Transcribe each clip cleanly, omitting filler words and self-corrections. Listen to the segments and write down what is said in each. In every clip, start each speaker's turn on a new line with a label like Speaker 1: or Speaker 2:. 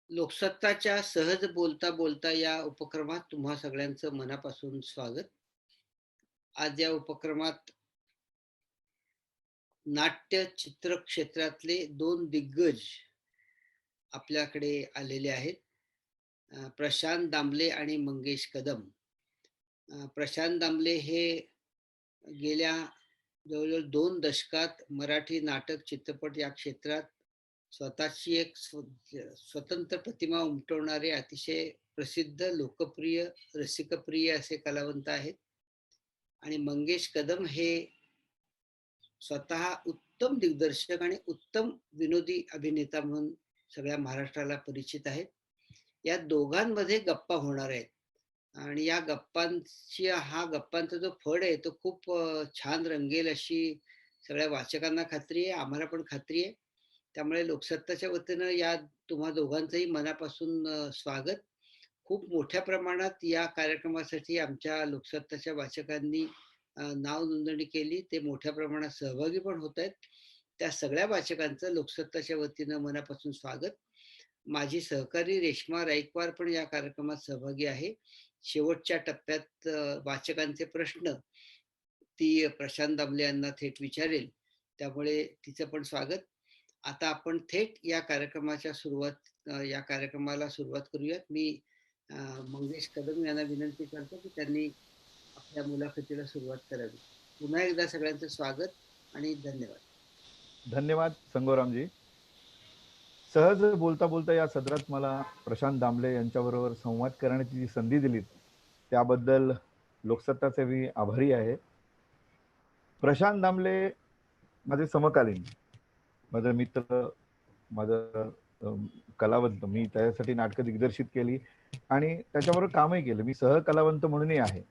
Speaker 1: लोकसत्ताच्या सहज बोलता बोलता या उपक्रमात तुम्हा सगळ्यांचं मनापासून स्वागत. आज या उपक्रमात नाट्य चित्र क्षेत्रातले दोन दिग्गज आपल्याकडे आलेले आहेत. प्रशांत दामले आणि मंगेश कदम. प्रशांत दामले हे गेल्या जवळजवळ 2 दशकात मराठी नाटक, चित्रपट या क्षेत्रात स्वतःची एक स्वतंत्र प्रतिमा उमटवणारे अतिशय प्रसिद्ध, लोकप्रिय, रसिकप्रिय असे कलावंत आहेत. आणि मंगेश कदम हे स्वतः उत्तम दिग्दर्शक आणि उत्तम विनोदी अभिनेता म्हणून सगळ्या महाराष्ट्राला परिचित आहेत. या दोघांमध्ये गप्पा होणार आहेत आणि या गप्पांचा जो फड आहे तो खूप छान रंगेल अशी सगळ्या वाचकांना खात्री आहे, आम्हाला पण खात्री आहे. त्यामुळे लोकसत्ताच्या वतीनं या तुम्हा दोघांचंही मनापासून स्वागत. खूप मोठ्या प्रमाणात या कार्यक्रमासाठी आमच्या लोकसत्ताच्या वाचकांनी नाव नोंदणी केली. ते मोठ्या प्रमाणात सहभागी पण होत आहेत. त्या सगळ्या वाचकांचं लोकसत्ताच्या वतीनं मनापासून स्वागत. माझी सहकारी रेश्मा राईकवार पण या कार्यक्रमात सहभागी आहे. शेवटच्या टप्प्यात वाचकांचे प्रश्न ती प्रशांत दामले यांना थेट विचारेल, त्यामुळे तिचं पण स्वागत. आता आपण थेट या कार्यक्रमाला सुरुवात करूयात. मी मंगेश कदम यांना विनंती करतो की त्यांनी आपल्या मुलाखतीला सुरुवात करावी. पुन्हा एकदा सगळ्यांचं स्वागत आणि धन्यवाद.
Speaker 2: धन्यवाद संगोरामजी. सहज बोलता बोलता या सदरात मला प्रशांत दामले यांच्याबरोबर संवाद करण्याची जी संधी दिलीत त्याबद्दल लोकसत्ताचे मी आभारी आहे. प्रशांत दामले माझे समकालीन, माझा मित्र, माझा कलावंत. मी त्यासाठी नाटकं दिग्दर्शित केली आणि त्याच्याबरोबर कामही केलं. मी सहकलावंत म्हणूनही आहे.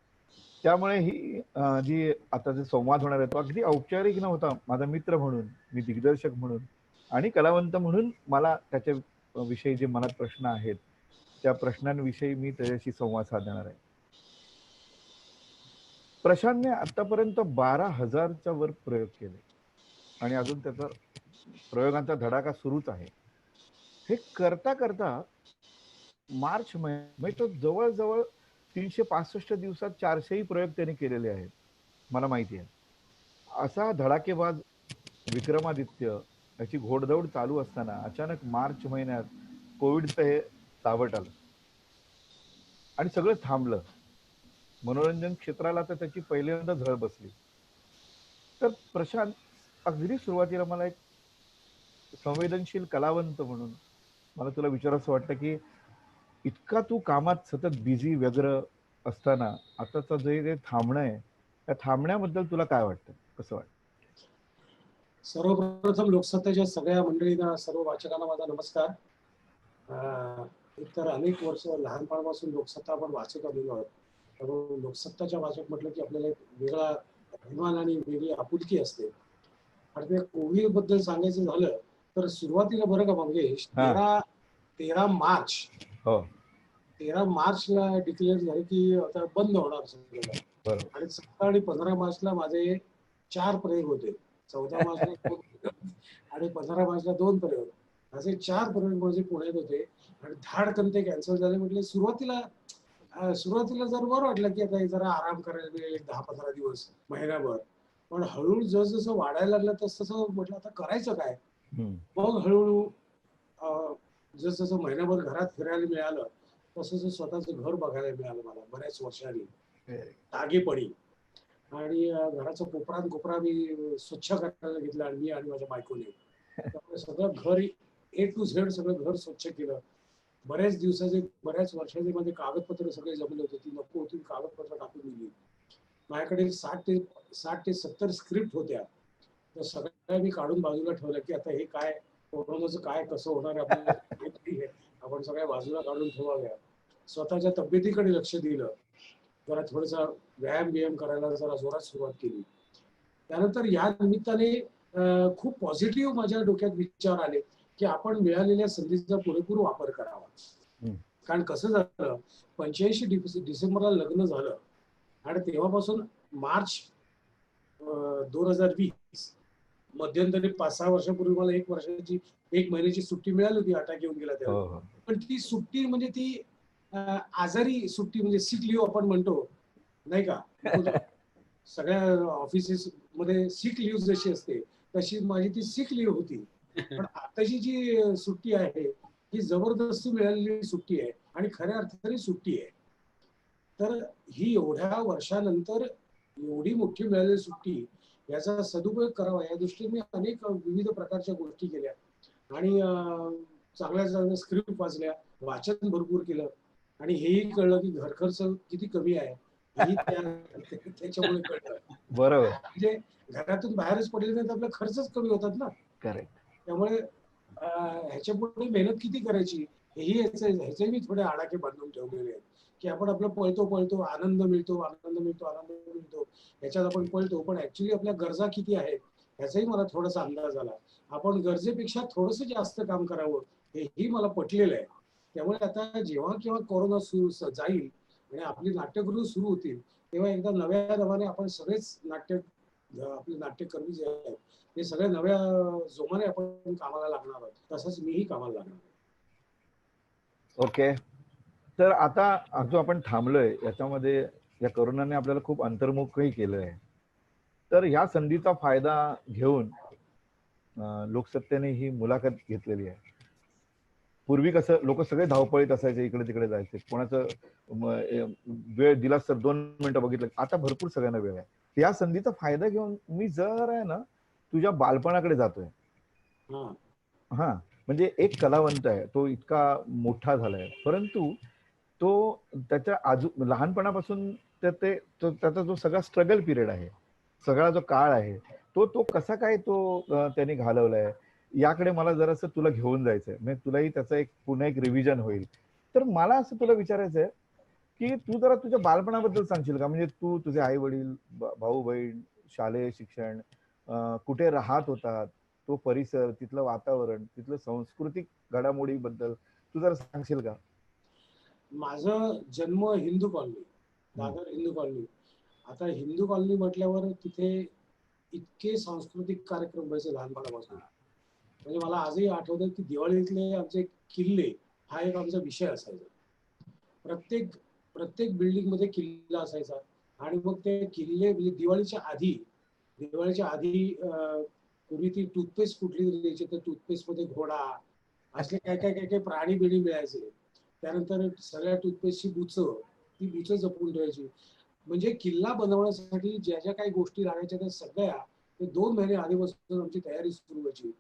Speaker 2: त्यामुळे ही जी आता जे संवाद होणार आहे तो अगदी औपचारिक नव्हता. माझा मित्र म्हणून, मी दिग्दर्शक म्हणून आणि कलावंत म्हणून मला त्याच्या विषयी जे मनात प्रश्न आहेत त्या प्रश्नांविषयी मी त्याच्याशी संवाद साधणार आहे. प्रशांतने आतापर्यंत 12,000च्या वर प्रयोग केले आणि अजून त्याचा प्रयोगांचा धडाका सुरूच आहे. हे करता करता मार्च महिन्यात तो जवळजवळ 365 दिवसात 400 प्रयोग त्यांनी केलेले आहेत, मला माहिती आहे. असा धडाकेबाज विक्रमादित्य याची घोडदौड चालू असताना अचानक मार्च महिन्यात कोविडचं हे सावट आलं आणि सगळं थांबलं. मनोरंजन क्षेत्राला तर त्याची पहिल्यांदा झळ बसली. तर प्रशांत, अगदी सुरुवातीला मला एक संवेदनशील कलावंत म्हणून मला तुला विचारायचं वाटतं की इतका तू कामात सतत बिझी व्यग्र असताना आताचं जे थांबणं आहे त्या थांबण्याबद्दल तुला काय वाटतं, कसं वाटतं?
Speaker 3: सर्वप्रथम लोकसत्ताच्या सगळ्या मंडळींना, सर्व वाचकांना माझा नमस्कार. एकतर अनेक वर्ष लहानपणापासून लोकसत्ता आपण वाचत आलेलो आहोत. त्यामुळे लोकसत्ताच्या वाचक म्हटलं की आपल्याला एक वेगळा अभिमान आणि वेगळी आपुलकी असते. आणि ते कोविड बद्दल सांगायचं झालं तर सुरुवातीला बरं का मंगेश, 13 मार्च
Speaker 2: हो
Speaker 3: 13 मार्चला डिक्लेअर झाले की आता बंद होणार सगळं. आणि 17 आणि 15 मार्चला माझे 4 प्रयोग होते. 14 मार्चला आणि 15 मार्चला 2 प्रयोग, असे 4 प्रयोग माझे पुण्यात होते आणि धाडकन ते कॅन्सल झाले. म्हटले सुरुवातीला जर बरं वाटलं की आता जरा आराम करायला मिळेल 10-15 दिवस, महिनाभर. पण हळूहळू जसं वाढायला लागलं तसं म्हटलं आता करायचं काय. मग हळूहळू जसं महिनाभर घरात फिरायला मिळालं तसं स्वतःचं घर बघायला मिळालं मला बऱ्याच वर्षांनी तागेपणी. आणि घराचा कोपरा मी स्वच्छ करायला घेतला आणि मी आणि माझ्या बायकोने. त्यामुळे सगळं घर A to Z सगळं घर स्वच्छ केलं. बऱ्याच दिवसाचे, बऱ्याच वर्षाचे माझे कागदपत्र सगळे जमले होते, ती नको होती कागदपत्र टाकून दिली. माझ्याकडे 60 ते 70 स्क्रिप्ट होत्या, तर सगळ्या मी काढून बाजूला ठेवल्या की आता हे काय कोरोनाचं काय कसं होणार आपल्याला, आपण सगळ्या बाजूला काढून ठेवाव्या. स्वतःच्या तब्येतीकडे लक्ष दिलं, जरा थोडासा व्यायाम करायला जरा जोरात सुरुवात केली. त्यानंतर या निमित्ताने खूप पॉझिटिव्ह माझ्या डोक्यात विचार आले की आपण मिळालेल्या संधीचा पुरेपूर वापर करावा. कारण कसं झालं, 85 डिसेंबरला लग्न झालं आणि तेव्हापासून मार्च 2020 मध्यंतरी 5-6 वर्षापूर्वी मला 1 महिन्याची सुट्टी मिळाली होती अटॅक येऊन गेला
Speaker 2: हो
Speaker 3: त्यावेळी.
Speaker 2: हो
Speaker 3: पण ती सुट्टी म्हणजे ती आजारी सुट्टी म्हणजे सिक लिव्ह आपण म्हणतो नाही का, सगळ्या ऑफिसेस मध्ये सिक लिव्ह जशी असते तशी माझी ती सिक लिव्ह होती. पण आताची जी सुट्टी आहे ही जबरदस्ती मिळालेली सुट्टी आहे आणि खऱ्या अर्थाने सुट्टी आहे. तर ही एवढ्या वर्षानंतर एवढी मोठी मिळालेली सुट्टी याचा सदुपयोग करावा या दृष्टीने मी अनेक विविध प्रकारच्या गोष्टी केल्या आणि चांगल्या चांगल्या स्क्रिप्ट वाचल्या, वाचन भरपूर केलं आणि हेही कळलं की घर खर्च किती कमी आहे हेही त्याच्यामुळे कळलं.
Speaker 2: बरोबर.
Speaker 3: म्हणजे घरातून बाहेरच पडले नाही तर आपले खर्चच कमी होतात ना.
Speaker 2: करेक्ट.
Speaker 3: त्यामुळे ह्याच्यापुढे मेहनत किती करायची हेही ह्याचे मी थोडे आडाखे बांधून ठेवलेले आहेत की आपण आपलं पळतो आनंद मिळतो ह्याच्यात आपण पळतो पण ऍक्च्युली आपल्या गरजा किती आहेत ह्याचाही मला थोडासा अंदाज आला. आपण गरजेपेक्षा थोडस जास्त काम करावं हेही मला पटलेलं आहे. त्यामुळे आता जेव्हा केव्हा कोरोना जाईल आणि आपली नाट्यगृह सुरू होतील तेव्हा एकदा नव्या नवाने आपण सगळेच आपले नाट्यकर्मी जे आहेत ते सगळ्या नव्या जोमाने आपण कामाला लागणार आहोत. तसंच मीही कामाला लागणार.
Speaker 2: ओके. तर आता जो आपण थांबलोय याच्यामध्ये या कोरोनाने आपल्याला खूप अंतर्मुखही केलं आहे. तर ह्या संधीचा फायदा घेऊन लोकसत्तेने ही मुलाखत घेतलेली आहे. पूर्वी कसं लोक सगळे धावपळीत असायचे, इकडे तिकडे जायचे, कोणाचं वेळ दिलास तर 2 मिनिटं बघितलं. आता भरपूर सगळ्यांना वेळ आहे. या संधीचा फायदा घेऊन मी जर आहे ना तुझ्या बालपणाकडे जातोय. हा म्हणजे एक कलावंत आहे, तो इतका मोठा झालाय, परंतु तो त्याच्या लहानपणापासून त्याचा जो सगळा स्ट्रगल पिरियड आहे, सगळा जो काळ आहे, तो कसा काय त्याने घालवलाय याकडे मला जरासं तुला घेऊन जायचंय. म्हणजे तुलाही त्याचं पुन्हा एक रिव्हिजन होईल. तर मला असं तुला विचारायचंय की तू जरा तुझ्या बालपणाबद्दल सांगशील का? म्हणजे तू, तुझे आई वडील, भाऊ बहीण, शालेय शिक्षण, कुठे राहत होतात, तो परिसर, तिथलं वातावरण, तिथलं सांस्कृतिक घडामोडीबद्दल तू जरा सांगशील का?
Speaker 3: माझं जन्म हिंदू कॉलनी, दादर हिंदू कॉलनी. आता हिंदू कॉलनी म्हटल्यावर तिथे इतके सांस्कृतिक कार्यक्रम व्हायचे लहानपणापासून. म्हणजे मला आजही आठवतं की दिवाळीतले आमचे किल्ले हा एक आमचा विषय असायचा. प्रत्येक बिल्डिंग मध्ये किल्ला असायचा आणि मग ते किल्ले म्हणजे दिवाळीच्या आधी पूर्वी ती टूथपेस्ट कुठली तरी द्यायची, तर टूथपेस्ट मध्ये घोडा असले काय काय काय काय प्राणी बिणी मिळायचे. त्यानंतर सगळ्या टूथपेस्टची ती बुच जपून ठेवायची. म्हणजे किल्ला बनवण्यासाठी ज्या ज्या काही गोष्टी लागायच्या त्या सगळ्या ते 2 महिने आधीपासून आमची तयारी सुरू व्हायची.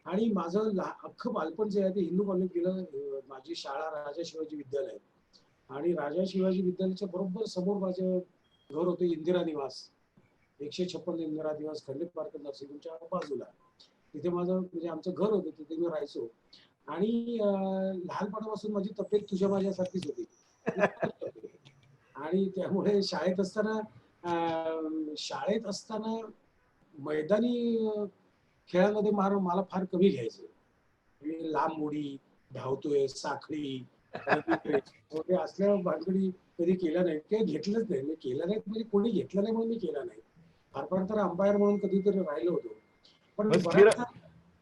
Speaker 3: आणि माझं अख्खं बालपण जे आहे ते हिंदू कॉलनीत गेलं. माझी शाळा राजा शिवाजी विद्यालय आणि राजा शिवाजी विद्यालयाच्या बरोबर समोर माझं घर होतं इंदिरा निवास, 156 इंदिरा निवास, खंडित पार्क नर्सिंगच्या बाजूला. तिथे माझं म्हणजे आमचं घर होतं, तिथे मी राहायचो. आणि लहानपणापासून माझी तब्येत तुझ्या माझ्यासारखीच होती आणि त्यामुळे शाळेत असताना मैदानी खेळामध्ये मला फार कमी घ्यायचं. म्हणजे लांब उडी, धावतोय, साखळी वगैरे असल्या भानगडी कधी केल्या नाही किंवा घेतलंच नाही. मी केलं नाही म्हणजे कोणी घेतलं नाही म्हणून मी केला नाही. फार तर अंपायर म्हणून कधीतरी राहिलो होतो.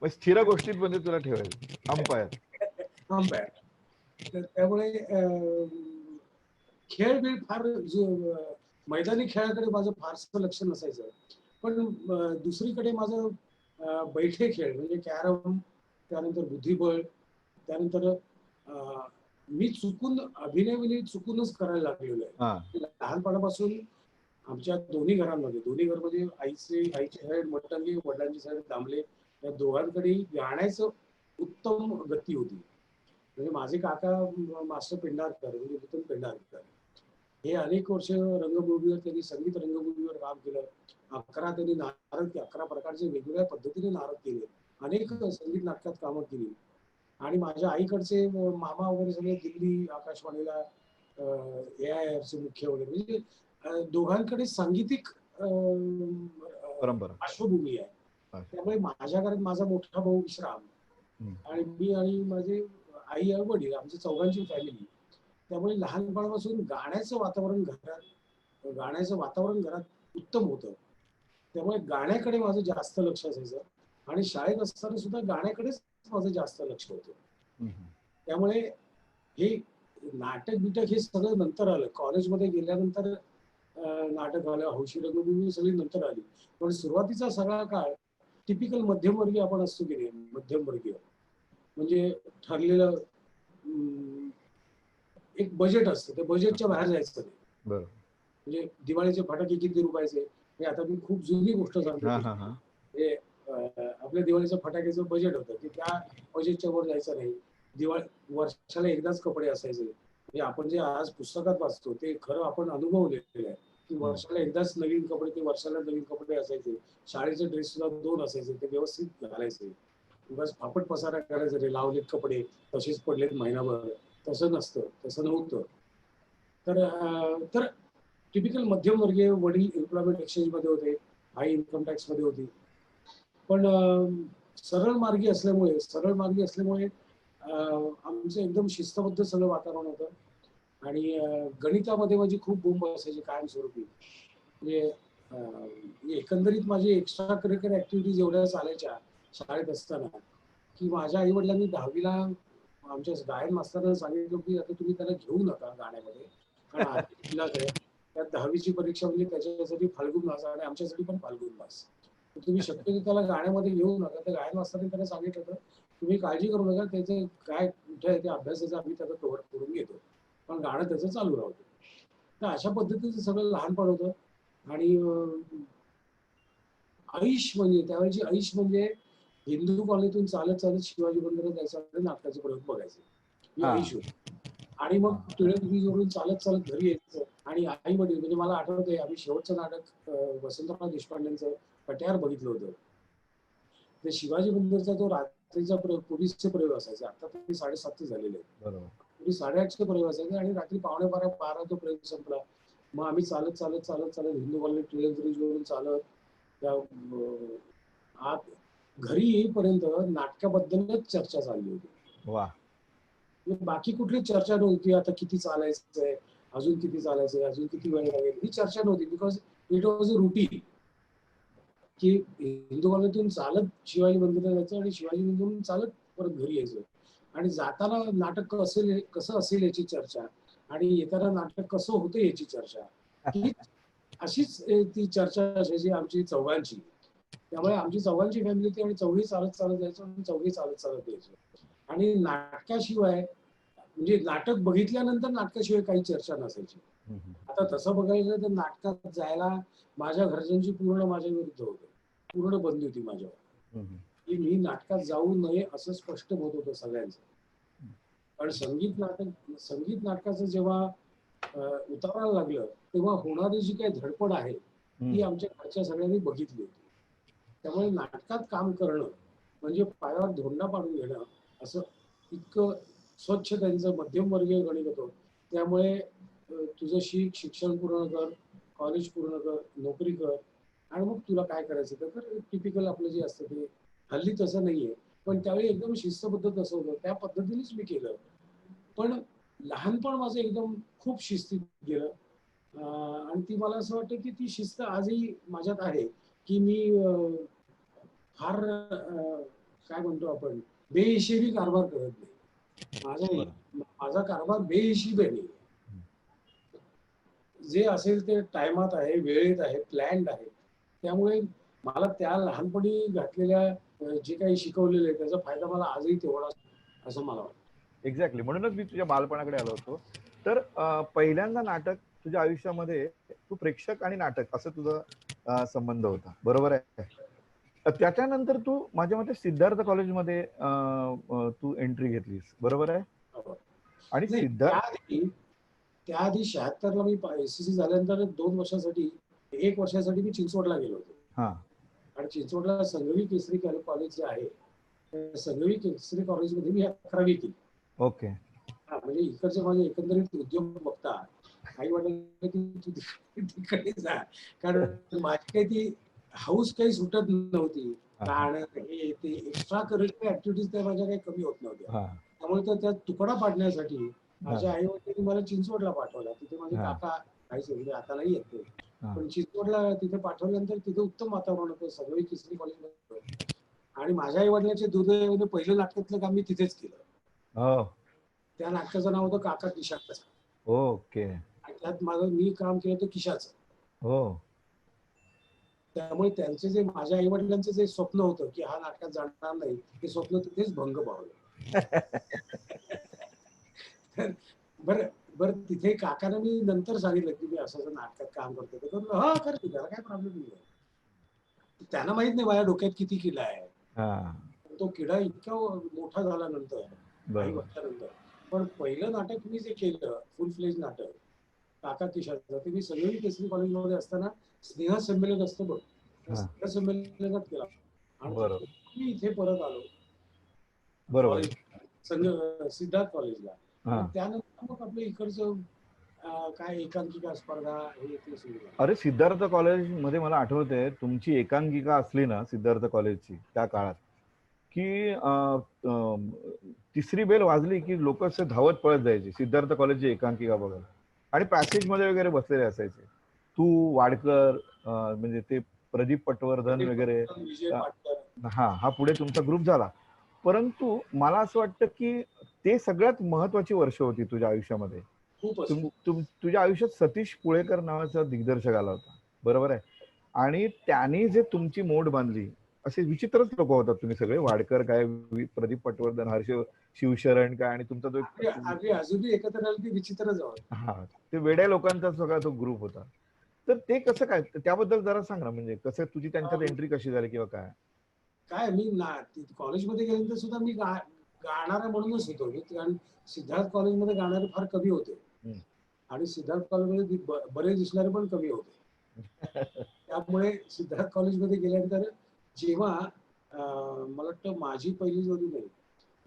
Speaker 2: पण स्थिर गोष्टीत म्हणजे तुला ठेवायचं
Speaker 3: अंपायर. तर त्यामुळे खेळ बीळ फार मैदानी खेळाकडे माझं फारसं लक्ष नसायचं. पण दुसरीकडे माझं बैठे खेळ म्हणजे कॅरम, त्यानंतर बुद्धिबळ, त्यानंतर मी अभिनय चुकूनच करायला लागलेलो आहे. लहानपणापासून आमच्या दोन्ही घरांमध्ये आईची साईड मटंगी, वडिलांची साईड दामले, या दोघांकडे गाण्याचं उत्तम गती होती. म्हणजे माझे काका मास्टर पेंढारकर म्हणजे नूतन पेंढारकर हे अनेक वर्ष रंगभूमीवर त्यांनी संगीत रंगभूमीवर काम केलं. 11 प्रकारचे वेगवेगळ्या पद्धतीने नारद केले. अनेक संगीत नाटकात कामं केली. आणि माझ्या आईकडचे मामा वगैरे सगळे दिल्ली आकाशवाणीला AIR चे मुख्य वगैरे, म्हणजे दोघांकडे सांगीतिक पार्श्वभूमी आहे. त्यामुळे माझ्या घरात माझा मोठा भाऊ विश्राम आणि मी आणि माझे आई आणि वडील, आमची चौघांची फॅमिली. त्यामुळे लहानपणापासून गाण्याचं वातावरण घरात उत्तम होतं. त्यामुळे गाण्याकडे माझं जास्त लक्ष असायचं. आणि शाळेत असताना सुद्धा गाण्याकडेच माझं जास्त लक्ष होतं.
Speaker 2: हम्म.
Speaker 3: त्यामुळे हे नाटक बिटक हे सगळं नंतर आलं. कॉलेजमध्ये गेल्यानंतर नाटक आलं, हौशी रंगभूमी सगळी नंतर आली. पण सुरुवातीचा सगळा काळ टिपिकल मध्यमवर्गीय आपण असतो की नाही, मध्यमवर्गीय म्हणजे ठरलेलं एक बजेट असतं, त्या बजेटच्या बाहेर जायचं नाही.
Speaker 2: बरोबर.
Speaker 3: म्हणजे दिवाळीचे फटाके किती रुपयाचे, हे आता मी खूप जुनी गोष्ट सांगतो. म्हणजे आपल्या दिवाळीचं फटाक्याचं बजेट होतं की त्या बजेटच्या वर जायचं नाही. दिवाळी वर्षाला एकदाच कपडे असायचे. म्हणजे आपण जे आज पुस्तकात वाचतो ते खरं आपण अनुभवलेलं आहे की वर्षाला एकदाच नवीन कपडे, ते वर्षाला नवीन कपडे असायचे. शाळेचे ड्रेस सुद्धा 2 असायचे, ते व्यवस्थित घालायचे. बस फापट पसारा करायचे रे, लावलेत कपडे तसेच पडलेत महिनाभर. तसं नसतं, तसं नव्हतं. तर टिपिकल मध्यमवर्गीय, वडील एम्प्लॉयमेंट एक्सचेंज मध्ये होते, आई इन्कम टॅक्स मध्ये होती. पण सरळ मार्गी असल्यामुळे आमचं एकदम शिस्तबद्ध सगळं वातावरण होतं. आणि गणितामध्ये माझी खूप बोंब असायची कायमस्वरूपी. म्हणजे एकंदरीत माझी एक्स्ट्रा करिक्युलर ऍक्टिव्हिटीज एवढ्या चालायच्या शाळेत असताना की माझ्या आई वडिलांनी 10वीला आमच्या गायन मास्तरांना सांगितलं की आता तुम्ही त्याला घेऊ नका गाण्यामध्ये, कारण आधी त्यात 10वीची परीक्षा म्हणजे त्याच्यासाठी फाल्गुन मास आणि आमच्यासाठी पण फाल्गुन मास. तुम्ही शक्यतो त्याला गाण्यामध्ये घेऊ नका. तर गायन मास्तरांनी त्याला सांगितलं होतं तुम्ही काळजी करू नका, त्याचं काय कुठे आहे ते अभ्यासाचं आम्ही त्याचा कव्हर करून घेतो, पण गाणं त्याचं चालू राहतं. तर अशा पद्धतीचं सगळं लहानपण होतं. आणि ऐश म्हणजे त्यावेळेची ऐश म्हणजे हिंदू कॉलनीतून चालत चालत शिवाजी मंदिरात जायचं आणि नाटकाचे प्रयोग बघायचे, ही ऐश होती. आणि मग टिळक ब्रिजवरून चालत चालत घरी यायचं. आणि आई वडील म्हणजे मला आठवतंय आम्ही शेवटचं नाटक वसंतराव देशपांडेंचं पट्यार बघितलं होतं. ते शिवाजी मंदिरचा तो रात्रीचा पोलीसचे प्रयोग असायचे. आता ते 7:30 झालेले आहेत. पूर्वी 8:30चे प्रयोग असायचे आणि रात्री 11:45 तो प्रयोग संपला. मग आम्ही चालत चालत चालत चालत हिंदू कॉलनी टिळक ब्रिज वरून चालत त्या आत घरी येईपर्यंत नाटकाबद्दलच चर्चा चालली होती.
Speaker 2: वा.
Speaker 3: बाकी कुठली चर्चा नव्हती. आता किती चालायचंय, अजून किती चालायचंय, अजून किती वेळ लागेल, ही चर्चा नव्हती. Because it was a routine की हिंदू कॉलनीतून चालत शिवाजी मंदिरात जायचं आणि शिवाजी मंदिरातून चालत परत घरी यायचं. आणि जाताना नाटक कसं असेल याची चर्चा आणि येताना नाटक कसं होतं याची चर्चा, ही अशीच ती चर्चा असायची आमची चौघांची. त्यामुळे आमची चौघांची फॅमिली होती आणि चौघी चालत चालत जायचो आणि चौघी चालत चालत यायचो. आणि नाटकाशिवाय म्हणजे नाटक बघितल्यानंतर नाटकाशिवाय काही चर्चा नसायची. आता तसं बघायचं तर नाटकात जायला माझ्या घरच्यांची पूर्ण माझ्या विरुद्ध होते, पूर्ण बंदी होती माझ्यावर की मी नाटकात जाऊ नये असं स्पष्ट मत होतं सगळ्यांचं. पण संगीत नाटकाचं जेव्हा उतरायला लागलं तेव्हा होणारी जी काही धडपड आहे ती आमच्या घरच्या सगळ्यांनी बघितली होती. त्यामुळे नाटकात काम करणं म्हणजे पायावर धोंडा पाडून घेणं असं इतकं स्वच्छ त्यांचं मध्यमवर्गीय गणित होतं. त्यामुळे तुझं शिक्षण पूर्ण कर, कॉलेज पूर्ण कर, नोकरी कर आणि मग तुला काय करायचं तर टिपिकल आपलं जे असतं ते. हल्ली तसं नाहीये, पण त्यावेळी एकदम शिस्तबद्ध तसं होतं, त्या पद्धतीनेच मी केलं. पण लहानपण माझं एकदम खूप शिस्तीत गेलं. आणि ती मला असं वाटतं की ती शिस्त आजही माझ्यात आहे की मी फार काय म्हणतो आपण बेहिशेबी कारभार करत नाही. माझा कारभार बेहिशेबी आहे. जे असेल ते टायमात आहे, वेळेत आहे, प्लॅन्ड आहे. त्यामुळे मला त्या लहानपणी घातलेल्या जे काही शिकवलेलं आहे त्याचा फायदा मला आजही तेवढा असं मला वाटतं.
Speaker 2: एक्झॅक्टली. म्हणूनच मी तुझ्या बालपणाकडे आलो होतो. तर पहिल्यांदा नाटक तुझ्या आयुष्यामध्ये तू प्रेक्षक आणि नाटक असं तुझा संबंध होता, बरोबर आहे? त्याच्यानंतर तू माझ्या मते सिद्धार्थ कॉलेजमध्ये तू एंट्री घेतलीस, बरोबर आहे? आणि
Speaker 3: त्याआधी 76ला मी एसएससी झाल्यानंतर 1 वर्षासाठी मी चिंचवडला गेलो होतो. आणि चिंचवडला संगवी केसरी कॉलेज जे आहे, संगवी केसरी कॉलेजमध्ये मी 11वी केली.
Speaker 2: ओके.
Speaker 3: म्हणजे इकडचे माझे एकंदरीत उद्योग बघता आई वडिलांनी तू तिकडे जा, कारण माझी काही ती हाऊस काही सुटत नव्हती. गाणं हे ते एक्स्ट्रा करिक्युलर ऍक्टिव्हिटीज त्या माझ्या काही कमी होत नव्हत्या. त्यामुळे तर त्या तुकडा पाडण्यासाठी माझ्या आई वडिलांनी मला चिंचवडला पाठवला. तिथे माझे काका राहायचे, म्हणजे आता नाही येत ते, पण चिंचवडला तिथे पाठवल्यानंतर तिथे उत्तम वातावरण होतं. सगळी केसरी कॉलेजमध्ये आणि माझ्या आई वडिलांच्या दुर्दैवाने पहिलं नाटकातलं काम मी तिथेच केलं.
Speaker 2: हो.
Speaker 3: त्या नाटकाचं नाव होतं काका किशाचं.
Speaker 2: ओके.
Speaker 3: आणि त्यात माझं मी काम केलं होतं किशाचं.
Speaker 2: हो.
Speaker 3: त्यामुळे त्यांचे जे माझ्या आई वडिलांचं जे स्वप्न होतं की हा नाटकात जाणार नाही, ते स्वप्न तिथेच भंग पावलं. तर बरं बरं तिथे काकांना मी नंतर सांगितलं की मी असं नाटकात काम करतो. ते म्हणले, हा कर की, त्याला काय प्रॉब्लेम नाही. त्यांना माहित नाही माझ्या डोक्यात किती किडा आहे.
Speaker 2: हा.
Speaker 3: तो किडा इतका मोठा झाल्यानंतर काही
Speaker 2: बरोबर.
Speaker 3: वर्षानंतर, पण पहिलं नाटक मी जे केलं फुल फ्लेज नाटक काका किशाचं, ते मी सगळी केसरी कॉलेजमध्ये असताना स्नेह संमेलन असतं बघ, त्या
Speaker 2: हा.
Speaker 3: स्नेह संमेलनात केला. आणि
Speaker 2: बरोबर.
Speaker 3: मी इथे परत आलो
Speaker 2: बरोबर.
Speaker 3: कॉलेज सिद्धार्थ कॉलेजला.
Speaker 2: हा.
Speaker 3: मग त्यानंतर मग आपलं इकडचं काय एकांकिका स्पर्धा हे ते सुरू झालं.
Speaker 2: अरे सिद्धार्थ कॉलेज मध्ये मला आठवतंय तुमची एकांकिका असली ना सिद्धार्थ कॉलेजची त्या काळात की तिसरी बेल वाजली की लोक असे धावत पळत जायचे सिद्धार्थ कॉलेजची एकांकिका बघायला आणि पॅसेज मध्ये वगैरे बसलेले असायचे. तू वाडकर म्हणजे ते प्रदीप पटवर्धन वगैरे.
Speaker 3: विजय पाटकर.
Speaker 2: हा पुढे तुमचा ग्रुप झाला. परंतु मला असं वाटतं की ते सगळ्यात महत्वाची वर्ष होती तुझ्या आयुष्यामध्ये. तुझ्या आयुष्यात सतीश पुळेकर नावाचा दिग्दर्शक आला होता, बरोबर आहे. आणि त्याने जे तुमची मोड बांधली, असे विचित्रच लोक होतात तुम्ही सगळे, वाडकर काय, प्रदीप पटवर्धन, हर्ष शिवशरण काय, आणि तुमचा तो
Speaker 3: अजूनही एकत्र आलं की विचित्रच आहोत.
Speaker 2: हा, ते वेड्या लोकांचा सगळा तो ग्रुप होता. तर ते कसं काय, त्याबद्दल जरा सांग ना, म्हणजे कसं तुझी त्यांच्यात एंट्री कशी झाली किंवा काय?
Speaker 3: काय मी कॉलेजमध्ये गेल्यानंतर सुद्धा मी गाणारा म्हणूनच होतो. कारण सिद्धार्थ कॉलेजमध्ये गाणारे फार कमी होते आणि सिद्धार्थ कॉलेजमध्ये बरेच दिसणारे पण कमी होते. त्यामुळे सिद्धार्थ कॉलेजमध्ये गेल्यानंतर जेव्हा मला वाटतं माझी पहिली जोडी नाही,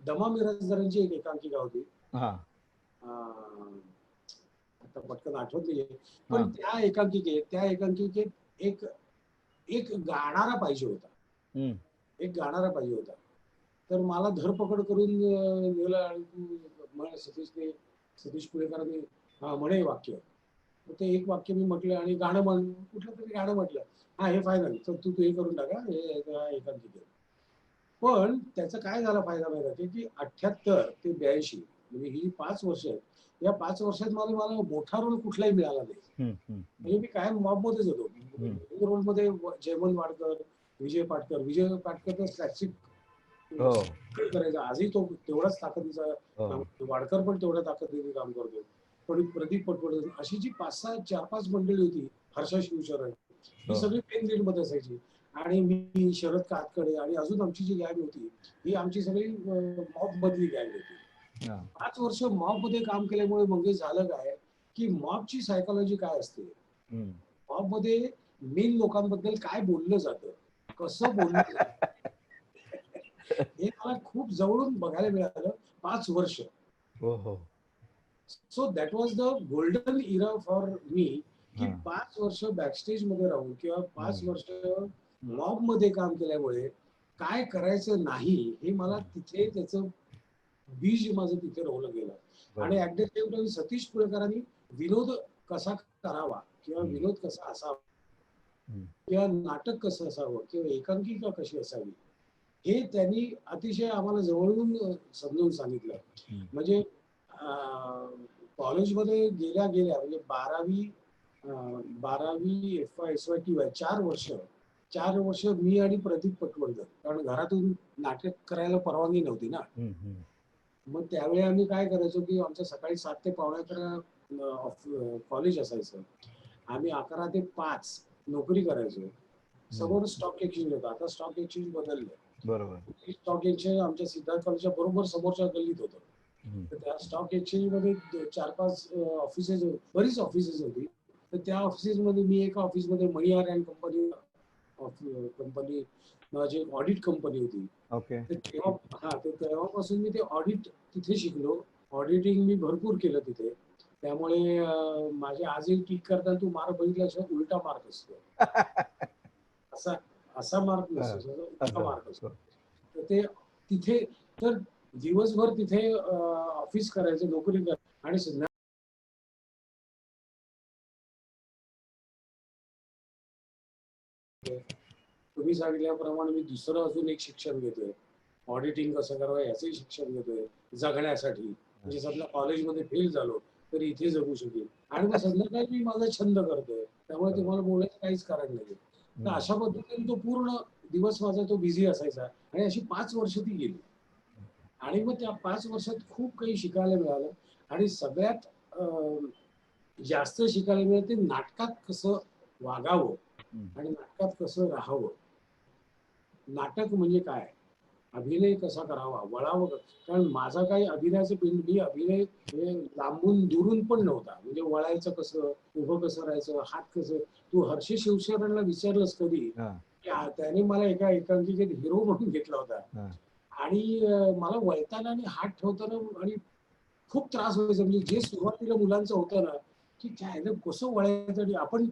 Speaker 3: दमा मिराजदारांची एक एकांकिका होती. आता पटकन आठवत नाहीये, पण त्या एकांकिकेत एक गाणारा पाहिजे होता. एक गाणारा पाहिजे होता. तर मला धरपकड करून नेलं आणि सतीश पुळेकरांनी म्हणे वाक्य, ते एक वाक्य मी म्हटलं आणि गाणं कुठलं तरी गाणं म्हटलं. हा हे फायनल, तर तू हे करून टाका हे एकांकिकेत. पण त्याचा काय झाला फायदा माहिती की 78 ते 82 म्हणजे ही 5 वर्ष आहेत. या 5 वर्षात मला मोठा रोल कुठलाही मिळाला नाही. म्हणजे मी कायम मॉब मध्येच होतो. रोल मध्ये जयवंत वाडकर, विजय पाटकर तर स्लॅपस्टिक करायचा. आजही तो तेवढाच ताकदीचा, वाडकर पण तेवढ्या ताकदीने काम करतो. पण प्रदीप पटवर्धन अशी जी 4-5 मंडळी होती, हर्षा शिवशरण, ही सगळी मेन लीड मध्ये असायची. आणि मी शरद कातकडे आणि अजून आमची जी गँग होती ही आमची सगळी मॉब मधली गँग होती. 5 वर्ष मॉब मध्ये काम केल्यामुळे म्हणजे झालं काय की मॉबची सायकोलॉजी काय असते, मॉब मध्ये मेन लोकांबद्दल काय बोललं जातं, कसं बोललं जातं, हे मला खूप जवळून बघायला मिळालं 5 वर्ष. So that was the golden era for me की 5 वर्ष बॅकस्टेज मध्ये राहून किंवा 5 वर्ष मॉब मध्ये काम केल्यामुळे काय करायचं नाही हे मला तिथे त्याचं बीज माझं तिथे रोवलं गेलं. आणि at the same time Satish पुळेकरांनी विनोद कसा करावा किंवा विनोद कसा असावा किंवा नाटक कसं असावं किंवा एकांकिका कशी असावी हे त्यांनी अतिशय आम्हाला जवळून समजून सांगितलं. म्हणजे कॉलेजमध्ये गेल्या म्हणजे 12वी FY TY 4 वर्ष मी आणि प्रदीप पटवर्धन, कारण घरातून नाटक करायला परवानगी नव्हती ना. मग त्यावेळी आम्ही काय करायचो की आमचं सकाळी 7 ते 11:15 कॉलेज असायचं. आम्ही 11 ते 5 नोकरी करायचो. समोर स्टॉक एक्सचेंज होता, आता स्टॉक एक्सचेंज बदललं. बरोबर. स्टॉक एक्सचेंज आमच्या सिद्धार्थ कॉलेजच्या बरोबर समोरच्या गल्लीत होतं. तर त्या स्टॉक एक्सचेंज मध्ये 4-5 ऑफिसेस, बरीच ऑफिसेस होती. तर त्या ऑफिसेस मध्ये मी एका ऑफिस मध्ये मणिहार अँड कंपनी माझी ऑडिट कंपनी होती. तेव्हापासून मी ते ऑडिट तिथे शिकलो. ऑडिटिंग मी भरपूर केलं तिथे. त्यामुळे माझे आजही टीक करताना तू मार्क बघितल्याशिवाय उलटा मार्क असतो. असा मार्क नसतो, उलटा मार्क असतो. तर ते तिथे तर दिवसभर तिथे ऑफिस करायचं, नोकरी करायचं आणि तुम्ही सांगितल्याप्रमाणे मी दुसरं अजून एक शिक्षण घेतोय, ऑडिटिंग कसं करावं याचंही शिक्षण घेतोय जगण्यासाठी. म्हणजे समजा कॉलेजमध्ये फेल झालो तरी इथे जगू शकेल, आणि मग संध्याकाळी मी माझा छंद करतोय, त्यामुळे तुम्हाला बोलायचं काहीच कारण नाही. तर अशा पद्धतीने तो पूर्ण दिवस माझा तो बिझी असायचा, आणि अशी 5 वर्ष ती गेली. आणि मग त्या 5 वर्षात खूप काही शिकायला मिळालं, आणि सगळ्यात जास्त शिकायला मिळालं ते नाटकात कसं वागावं आणि नाटकात कसं राहावं. नाटक म्हणजे काय, अभिनय कसा करावा, वळावं कारण माझा काही अभिनयाचं पिंड, मी अभिनय हे लांबून दुरून पण नव्हता. म्हणजे वळायचं कसं, उभं कसं राहायचं, हात कसं. तू हर्षी शिवशरणला विचारलंस कधी की त्याने मला एका एकांकिकेत हिरो म्हणून घेतला होता, आणि मला वळताना आणि हात ठेवताना आणि खूप त्रास व्हायचा. म्हणजे जे सुरुवातीला मुलांचं होतं ना, की काय कसं वळायचं, आणि आपण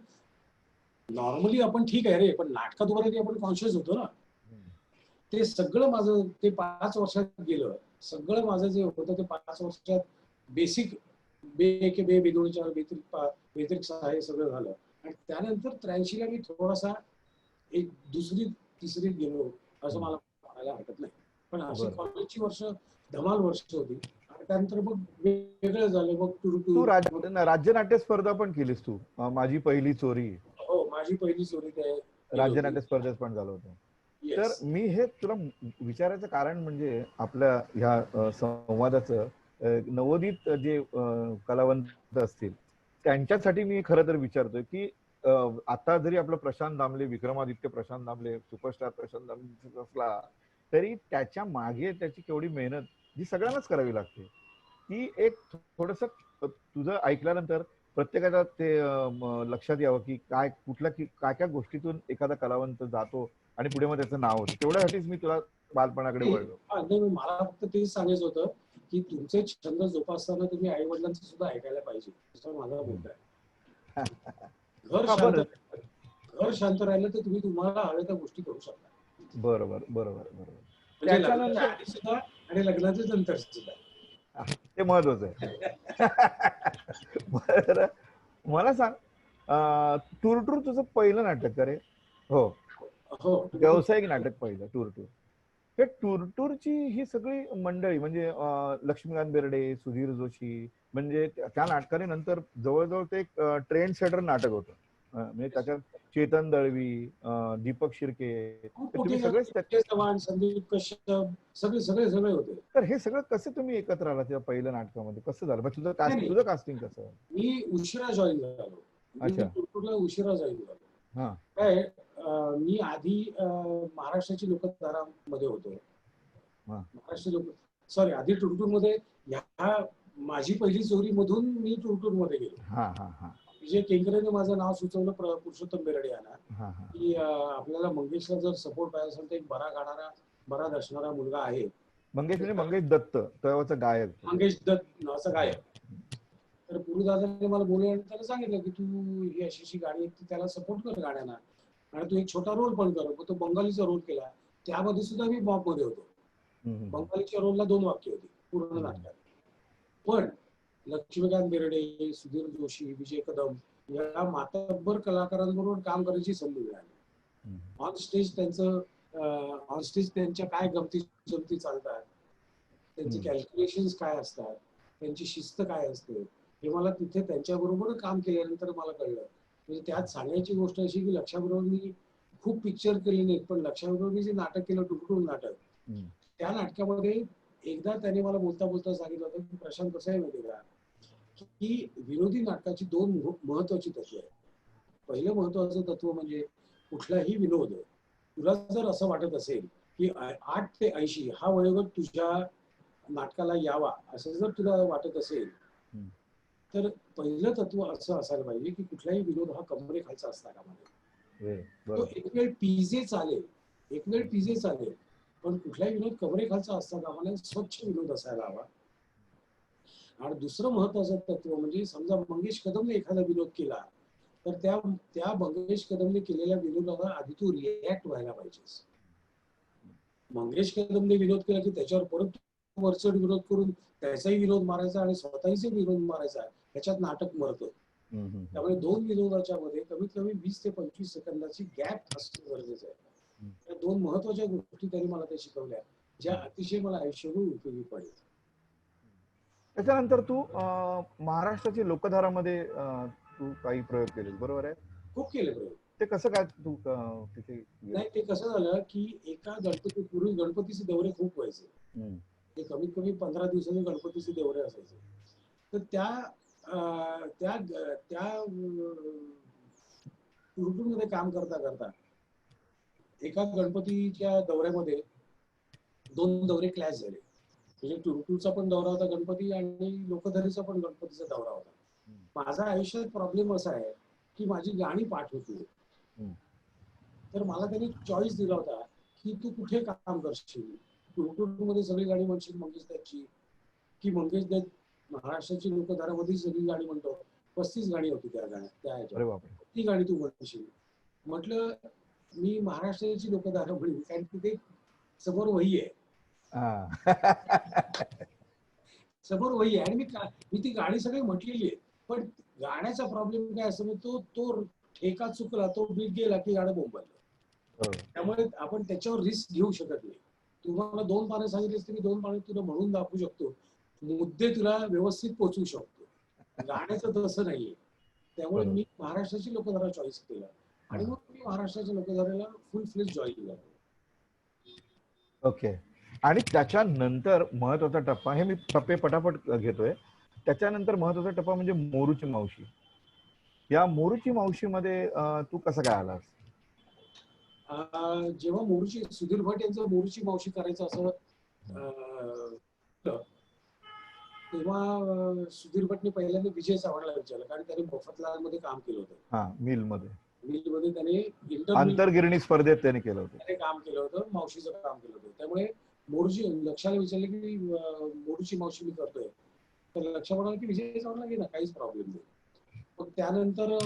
Speaker 3: नॉर्मली आपण ठीक आहे रे, पण नाटकात वगैरे आपण कॉन्शियस होतो ना. ते सगळं माझं ते 5 वर्षात गेलं. सगळं माझं जे होतं ते 5 वर्षात बेसिक बे बिंदू चार बेसिक हे सगळं झालं. आणि त्यानंतर 83 ला मी थोडासा एक दुसरी तिसरीत गेलो असं मला म्हणायला हरकत नाही. पण अशी कॉलेजची वर्ष धमाल वर्ष होती. आणि त्यानंतर मग वेगळं झालं. मग
Speaker 2: तू राज्य नाट्य स्पर्धा पण केलीस तू, माझी पहिली चोरी.
Speaker 3: हो, माझी पहिली चोरी ते
Speaker 2: राज्य नाट्य स्पर्धेत पण झालं होतं. तर मी हे तुला विचारायचं कारण म्हणजे आपल्या ह्या संवादाचं नवोदित जे कलावंत असतील त्यांच्यासाठी मी खरं तर विचारतोय की आता जरी आपलं प्रशांत दामले, विक्रमादित्य प्रशांत दामले, सुपरस्टार प्रशांत दामले असला तरी त्याच्या मागे त्याची केवढी मेहनत जी सगळ्यांनाच करावी लागते, ती एक थोडस तुझं ऐकल्यानंतर प्रत्येकाच्या ते लक्षात यावं की काय कुठल्या काय काय गोष्टीतून एखादा कलावंत जातो आणि पुढे मग त्याचं नाव होतं. तेवढ्यासाठीच मी तुला बालपणाकडे वळलो.
Speaker 3: मला फक्त तेच सांगायचं होतं की तुमचे छंद जोपासताना तुम्ही आई वडिलांचं सुद्धा ऐकायला पाहिजे, असा माझा मुद्दा आहे. घर शांत राहिलं तर तुम्ही तुम्हाला हव्या त्या गोष्टी करू शकता.
Speaker 2: बरोबर बरोबर बरोबर.
Speaker 3: म्हणजे लग्नाच्या आधी सुद्धा आणि लग्नाच्या नंतर सुद्धा
Speaker 2: ते महत्वाचं आहे. बरं मला सांग, टूर तुझं पहिलं नाटक का रे? हो, व्यावसायिक नाटक पहिलं टूर. हे टूरची ही सगळी मंडळी म्हणजे लक्ष्मीकांत बेर्डे, सुधीर जोशी, म्हणजे त्या नाटकाने नंतर जवळजवळ ते एक ट्रेंड सेटर नाटक होतं. म्हणजे त्याच्यात चेतन दळवी, दीपक शिर्के, तुम्ही सगळेच
Speaker 3: संदीप कश्यप सगळे होते.
Speaker 2: तर हे सगळं कसं तुम्ही एकत्र आला त्या पहिल्या नाटकामध्ये, कसं झालं? तुझं कास्टिंग कसं?
Speaker 3: मी उशिरा जॉईन झालो. टूरला उशिरा जॉईन झालो. काय मी आधी महाराष्ट्राची लोकधारामध्ये होतो. महाराष्ट्र लोक आधी टुरटूर मध्ये ह्या माझी पहिली चोरी मधून मी टुरटूर मध्ये गेलो. विजय केंकरेने माझं नाव सुचवलं पुरुषोत्तम बेर्डे यांना की आपल्याला मंगेशला जर सपोर्ट पाहिजे असेल तर एक बरा गाणारा, बरा दर्शणारा मुलगा आहे.
Speaker 2: मंगेश दत्त तेव्हाचा गायक,
Speaker 3: मंगेश दत्त नावाचा गायक. तर गुरुदादांनी मला बोलवलं आणि त्याला सांगितलं की तू ही अशी गाणी त्याला सपोर्ट कर गाण्याला, आणि तू एक छोटा रोल पण कर. तो बंगालीचा रोल केला. त्यामध्ये सुद्धा मी बॉब मध्ये होतो. बंगालीच्या रोलला 2 वाक्य होती पूर्ण नाटकात. पण लक्ष्मीकांत बेर्डे, सुधीर जोशी, विजय कदम या मातब्बर कलाकारांबरोबर काम करायची संधी मिळाली. ऑन स्टेज त्यांच्या काय गमती चालतात, त्यांची कॅल्क्युलेशन्स काय असतात, त्यांची शिस्त काय असते, हे मला तिथे त्यांच्याबरोबर काम केल्यानंतर मला कळलं. म्हणजे त्यात सांगायची गोष्ट अशी की लक्षाबरोबर मी खूप पिक्चर केले नाहीत, पण लक्षाबरोबर मी जे नाटक केलं टुरटूर नाटक, त्या नाटकामध्ये एकदा त्याने मला बोलता बोलता सांगितलं होतं की प्रशांत कसं आहे माहिती का, की विनोदी नाटकाची 2 महत्वाची तत्व आहेत. पहिलं महत्वाचं तत्व म्हणजे कुठलाही विनोद तुला जर असं वाटत असेल की 8 ते 80 हा वयोगट तुझ्या नाटकाला यावा असं जर तुला वाटत असेल, तर पहिलं तत्व असं असायला पाहिजे की कुठलाही विनोद हा कमरेखालचा असता कामा नये. तो एक वेळ पीजे चालेल, पण कुठलाही विनोद कमरेखालचा असता कामा नये, स्वच्छ विनोद असायला हवा. आणि दुसरं महत्वाचं तत्व म्हणजे समजा मंगेश कदमने एखादा विनोद केला तर त्या मंगेश कदमने केलेल्या विनोदाला आधी तू रिॲक्ट व्हायला पाहिजेस. मंगेश कदमने विनोद केला की त्याच्यावर परत वरचढ विनोद करून त्याचाही विनोद मारायचा आणि स्वतःही विनोद मारायचा, त्याच्यात नाटक मरतं. त्यामुळे 2 विनोदाच्या मध्ये कमीत कमी 20 ते 25 सेकंदाची गॅप असणं गरजेचं आहे. 2 महत्वाच्या गोष्टी त्यांनी मला त्या शिकवल्या, ज्या अतिशय मला आयुष्यभर उपयोगी पडल्या.
Speaker 2: त्याच्यानंतर तू महाराष्ट्राची लोकधारामध्ये तू काही प्रयोग केले, बरोबर आहे?
Speaker 3: खूप केले प्रयोग.
Speaker 2: ते कसं काय तू तिथे?
Speaker 3: नाही, ते कसं झालं की एका पूर्वी गणपतीचे दौरे खूप व्हायचे. ते कमीत कमी 15 दिवसाचे गणपतीचे दौरे असायचे. तर त्या ऋतूमध्ये काम करता करता एका गणपतीच्या दौऱ्यामध्ये 2 दौरे क्लॅश झाले. म्हणजे टुरटूचा पण दौरा होता गणपती आणि लोकधारीचा पण गणपतीचा दौरा होता. माझा आयुष्यात प्रॉब्लेम असा आहे की माझी गाणी पाठ होत नाही. तर मला त्यांनी चॉईस दिला होता की तू कुठे काम करशील, टुरटूमध्ये सगळी गाणी म्हणशील मंगेश दत्तची, की मंगेश दत्त महाराष्ट्राची लोकधारामध्ये सगळी गाणी म्हणतो. 35 गाणी होती त्या गाण्यात, ती गाणी तू म्हणशील. म्हटलं मी महाराष्ट्राची लोकधारा म्हणेन, कारण तिथे समोर वही आहे, समोर वही आहे, आणि मी ती गाणी सगळी म्हटलेली आहे. पण गाण्याचा प्रॉब्लेम काय असतो, तो ठेका चुकला, तो बीट गेला की गाणं बोंबललं. त्यामुळे आपण त्याच्यावर रिस्क घेऊ शकत नाही. तुम्हाला 2 पानं सांगितली असते, मी 2 पानं तुला म्हणून दाखवू शकतो, मुद्दे तुला व्यवस्थित पोचवू शकतो. गाण्याचं तसं नाहीये. त्यामुळे मी महाराष्ट्राची लोकधारा चॉईस केला आणि मग मी महाराष्ट्राच्या लोकधारेला फुल फ्लेज जॉईन झालो.
Speaker 2: ओके. आणि त्याच्यानंतर महत्वाचा टप्पा, हे मी टप्पे पटापट घेतोय, त्याच्यानंतर महत्वाचा टप्पा म्हणजे मोरूची मावशी. या मोरूची मावशी मध्ये तू कसं काय आलास?
Speaker 3: जेव्हा सुधीर भट यांचं मोरूची मावशी करायचं असं तेव्हा सुधीर भटने पहिल्यांदा विजय चव्हाणला विचारलं, कारण त्यांनी मोफतलाल मध्ये काम केलं होतं. मिल मध्ये त्याने
Speaker 2: आंतरगिरणी स्पर्धेत त्याने केलं होतं,
Speaker 3: काम केलं होतं, मावशीचं काम केलं होतं. त्यामुळे लक्षाला विचारलं की मोरूची मावशी मी करतोय, तर लक्ष म्हणाल की विजय चव्हाणला घे ना, काहीच प्रॉब्लेम नाही. मग त्यानंतर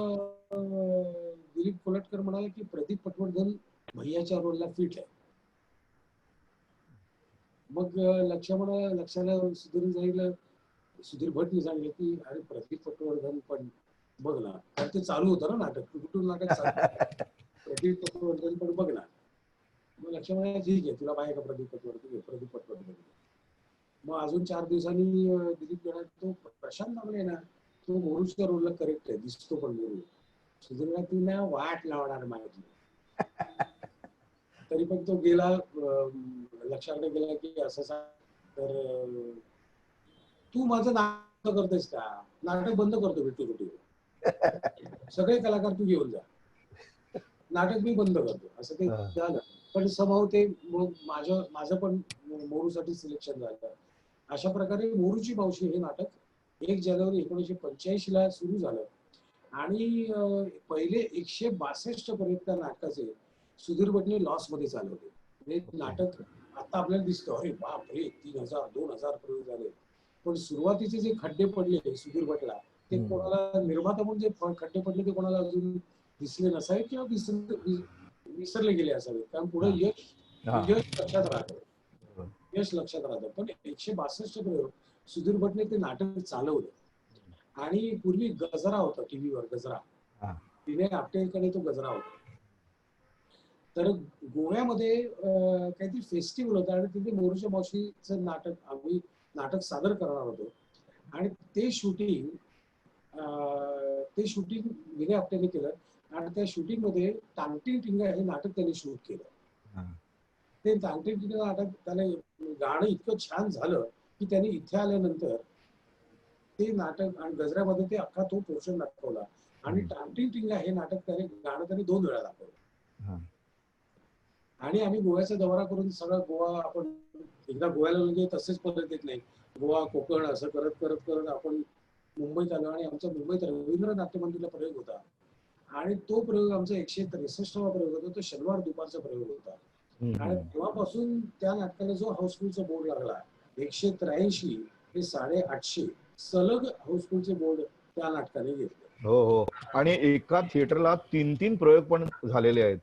Speaker 3: दिलीप कोलटकर म्हणाले की प्रदीप पटवर्धन भैयाच्या रोलला फिट आहे. मग लक्षाला सुधीर भटने सांगितलं की अरे प्रदीप पटवर्धन पण बघ ना, कारण ते चालू होतं ना नाटक, कुठून नाटक चालू, प्रदीप पटवर्धन पण बघ ना. मग लक्ष म्हणाला ठीक आहे, तुला पाहिजे का प्रदीप पटवर्धन. मग अजून 4 दिवसांनी दिलीप म्हणाला तो प्रशांत दामले ना, तो मोरूच्या रोलला करेक्ट आहे, दिसतो पण मोरू. सुधीरला ती ना वाट लावणार माझी. तरी पण तो गेला, लक्षाकडे गेला की असं तर तू माझं नाटक करतेस का, नाटक बंद करतो भेटू सगळे कलाकार तू घेऊन जा, नाटक मी बंद करतो, असं ते झालं. पण समभाव ते मग माझं पण मोरूसाठी सिलेक्शन झालं. अशा प्रकारे मोरूची मावशी हे नाटक 1 जानेवारी 1985 ला सुरू झालं आणि पहिले 162 पर्यंत त्या नाटकाचे सुधीर भटने लॉस मध्ये चालवले. हे नाटक आता आपल्याला दिसतं, अरे बापरे 3000 2000 प्रयोग झाले, पण सुरुवातीचे जे खड्डे पडले सुधीर भटला, ते कोणाला निर्माता म्हणून जे खड्डे पडले ते कोणाला अजून दिसले नसावे किंवा विसरले गेले असावे, कारण पुढे यश लक्षात राहतं. पण 162 प्रयोग सुधीर भटने ते नाटक चालवलं. आणि पूर्वी गजरा होता टीव्हीवर, गजरा, विनय आपटेकडे तो गजरा होता. तर गोव्यामध्ये काहीतरी फेस्टिवल होता आणि तिथे मोरूच्या मावशीचं नाटक सादर करणार होतो. आणि ते शूटिंग विनय आपटेने केलं आणि त्या शूटिंग मध्ये टांगटिंग टिंगा हे नाटक त्यांनी शूट केलं. ते टांगटिंग टिंगा नाटक त्याला गाणं इतकं छान झालं की त्यांनी इथे आल्यानंतर ते नाटक आणि गजऱ्यामध्ये ते अख्खा तो पोर्शन दाखवला. आणि टांगटिंग टिंगा हे नाटक गाणं त्यांनी 2 वेळा दाखवलं. आणि आम्ही गोव्याचा दौरा करून सगळा गोवा, आपण एकदा गोव्याला म्हणजे तसेच परत येत नाही, गोवा कोकण असं करत करत करत आपण मुंबईत आलो. आणि आमचा मुंबईत रवींद्र नाट्य मंदिरला प्रयोग होता आणि तो प्रयोग आमचा 163वा प्रयोग होता, तो शनिवार दुपारचा प्रयोग होता. आणि तेव्हापासून त्या नाटकाला जो हाऊसफुलचा बोर्ड लागला 183 हे 850 सलग हाऊसफुलचे बोर्ड त्या नाटकाने घेतले.
Speaker 2: हो. आणि एका थिएटरला 3 प्रयोग पण झालेले आहेत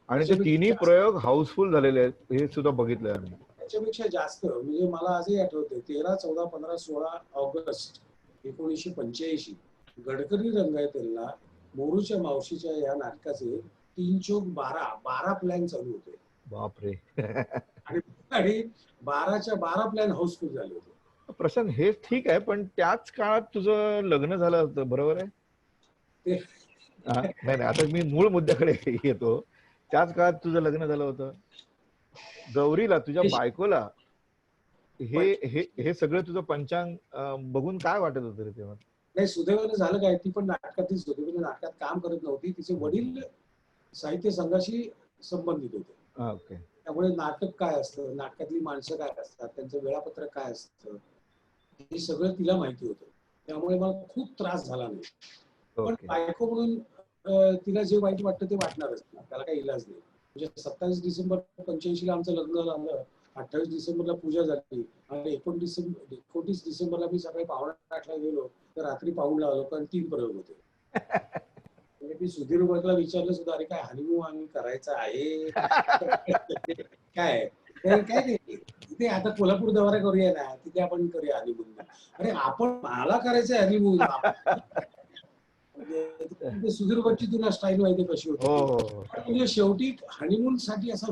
Speaker 2: आणि ते 3 प्रयोग हाऊसफुल झालेले आहेत, हे सुद्धा बघितलंय आम्ही.
Speaker 3: त्याच्यापेक्षा जास्त म्हणजे मला आजही आठवते 13, 14, 15, 16 ऑगस्ट 1985 गडकरी रंगायतला मोरूच्या मावशीच्या या नाटकाचे 3 चौक 12 प्लॅन चालू होते.
Speaker 2: बापरे.
Speaker 3: आणि आणि 12च्या 12 प्लॅन हाऊसफुल झाले होते.
Speaker 2: प्रशांत, हे ठीक आहे, पण त्याच काळात तुझं लग्न झालं होतं, बरोबर आहे? नाही नाही, आता मी मूळ मुद्द्याकडे येतो. त्याच काळात तुझं लग्न झालं होतं. गौरीला, तुझ्या बायकोला हे हे हे सगळं तुझं पंचांग बघून काय वाटत होतं रे तेव्हा?
Speaker 3: नाही, सुदैवाने झालं काय, ती पण नाटकातलीच होती, म्हणजे नाटकात काम करत नव्हती. तिचे वडील साहित्य संघाशी संबंधित होते.
Speaker 2: ओके.
Speaker 3: त्यामुळे नाटक काय असतं, नाटकातली माणसं काय असतात, त्यांचं वेळापत्रक काय असतं, हे सगळं तिला माहिती होतं. त्यामुळे मला खूप त्रास झाला नाही. पण बायको म्हणून तिला जे वाईट वाटतं ते वाटणारच, त्याला काही इलाज नाही. म्हणजे 27 डिसेंबर 85 ला आमचं लग्न झालं, 28 डिसेंबरला पूजा झाली आणि 29 डिसेंबरला मी सकाळी 7:45ला गेलो, तर रात्री पाऊणला आलो, कारण 3 प्रयोग होते. म्हणजे मी सुधीर भटला विचारलं सुद्धा, अरे काय हनीमून आम्ही करायचं आहे काय? तर काय नाही, तिथे आता कोल्हापूर दौरा करूया ना, तिथे आपण करूया हनीमून. अरे आपण, मला करायचं हनीमून. म्हणजे सुधीर भटची तुला स्टाईल माहिती कशी होती. म्हणजे शेवटी हनीमून साठी असा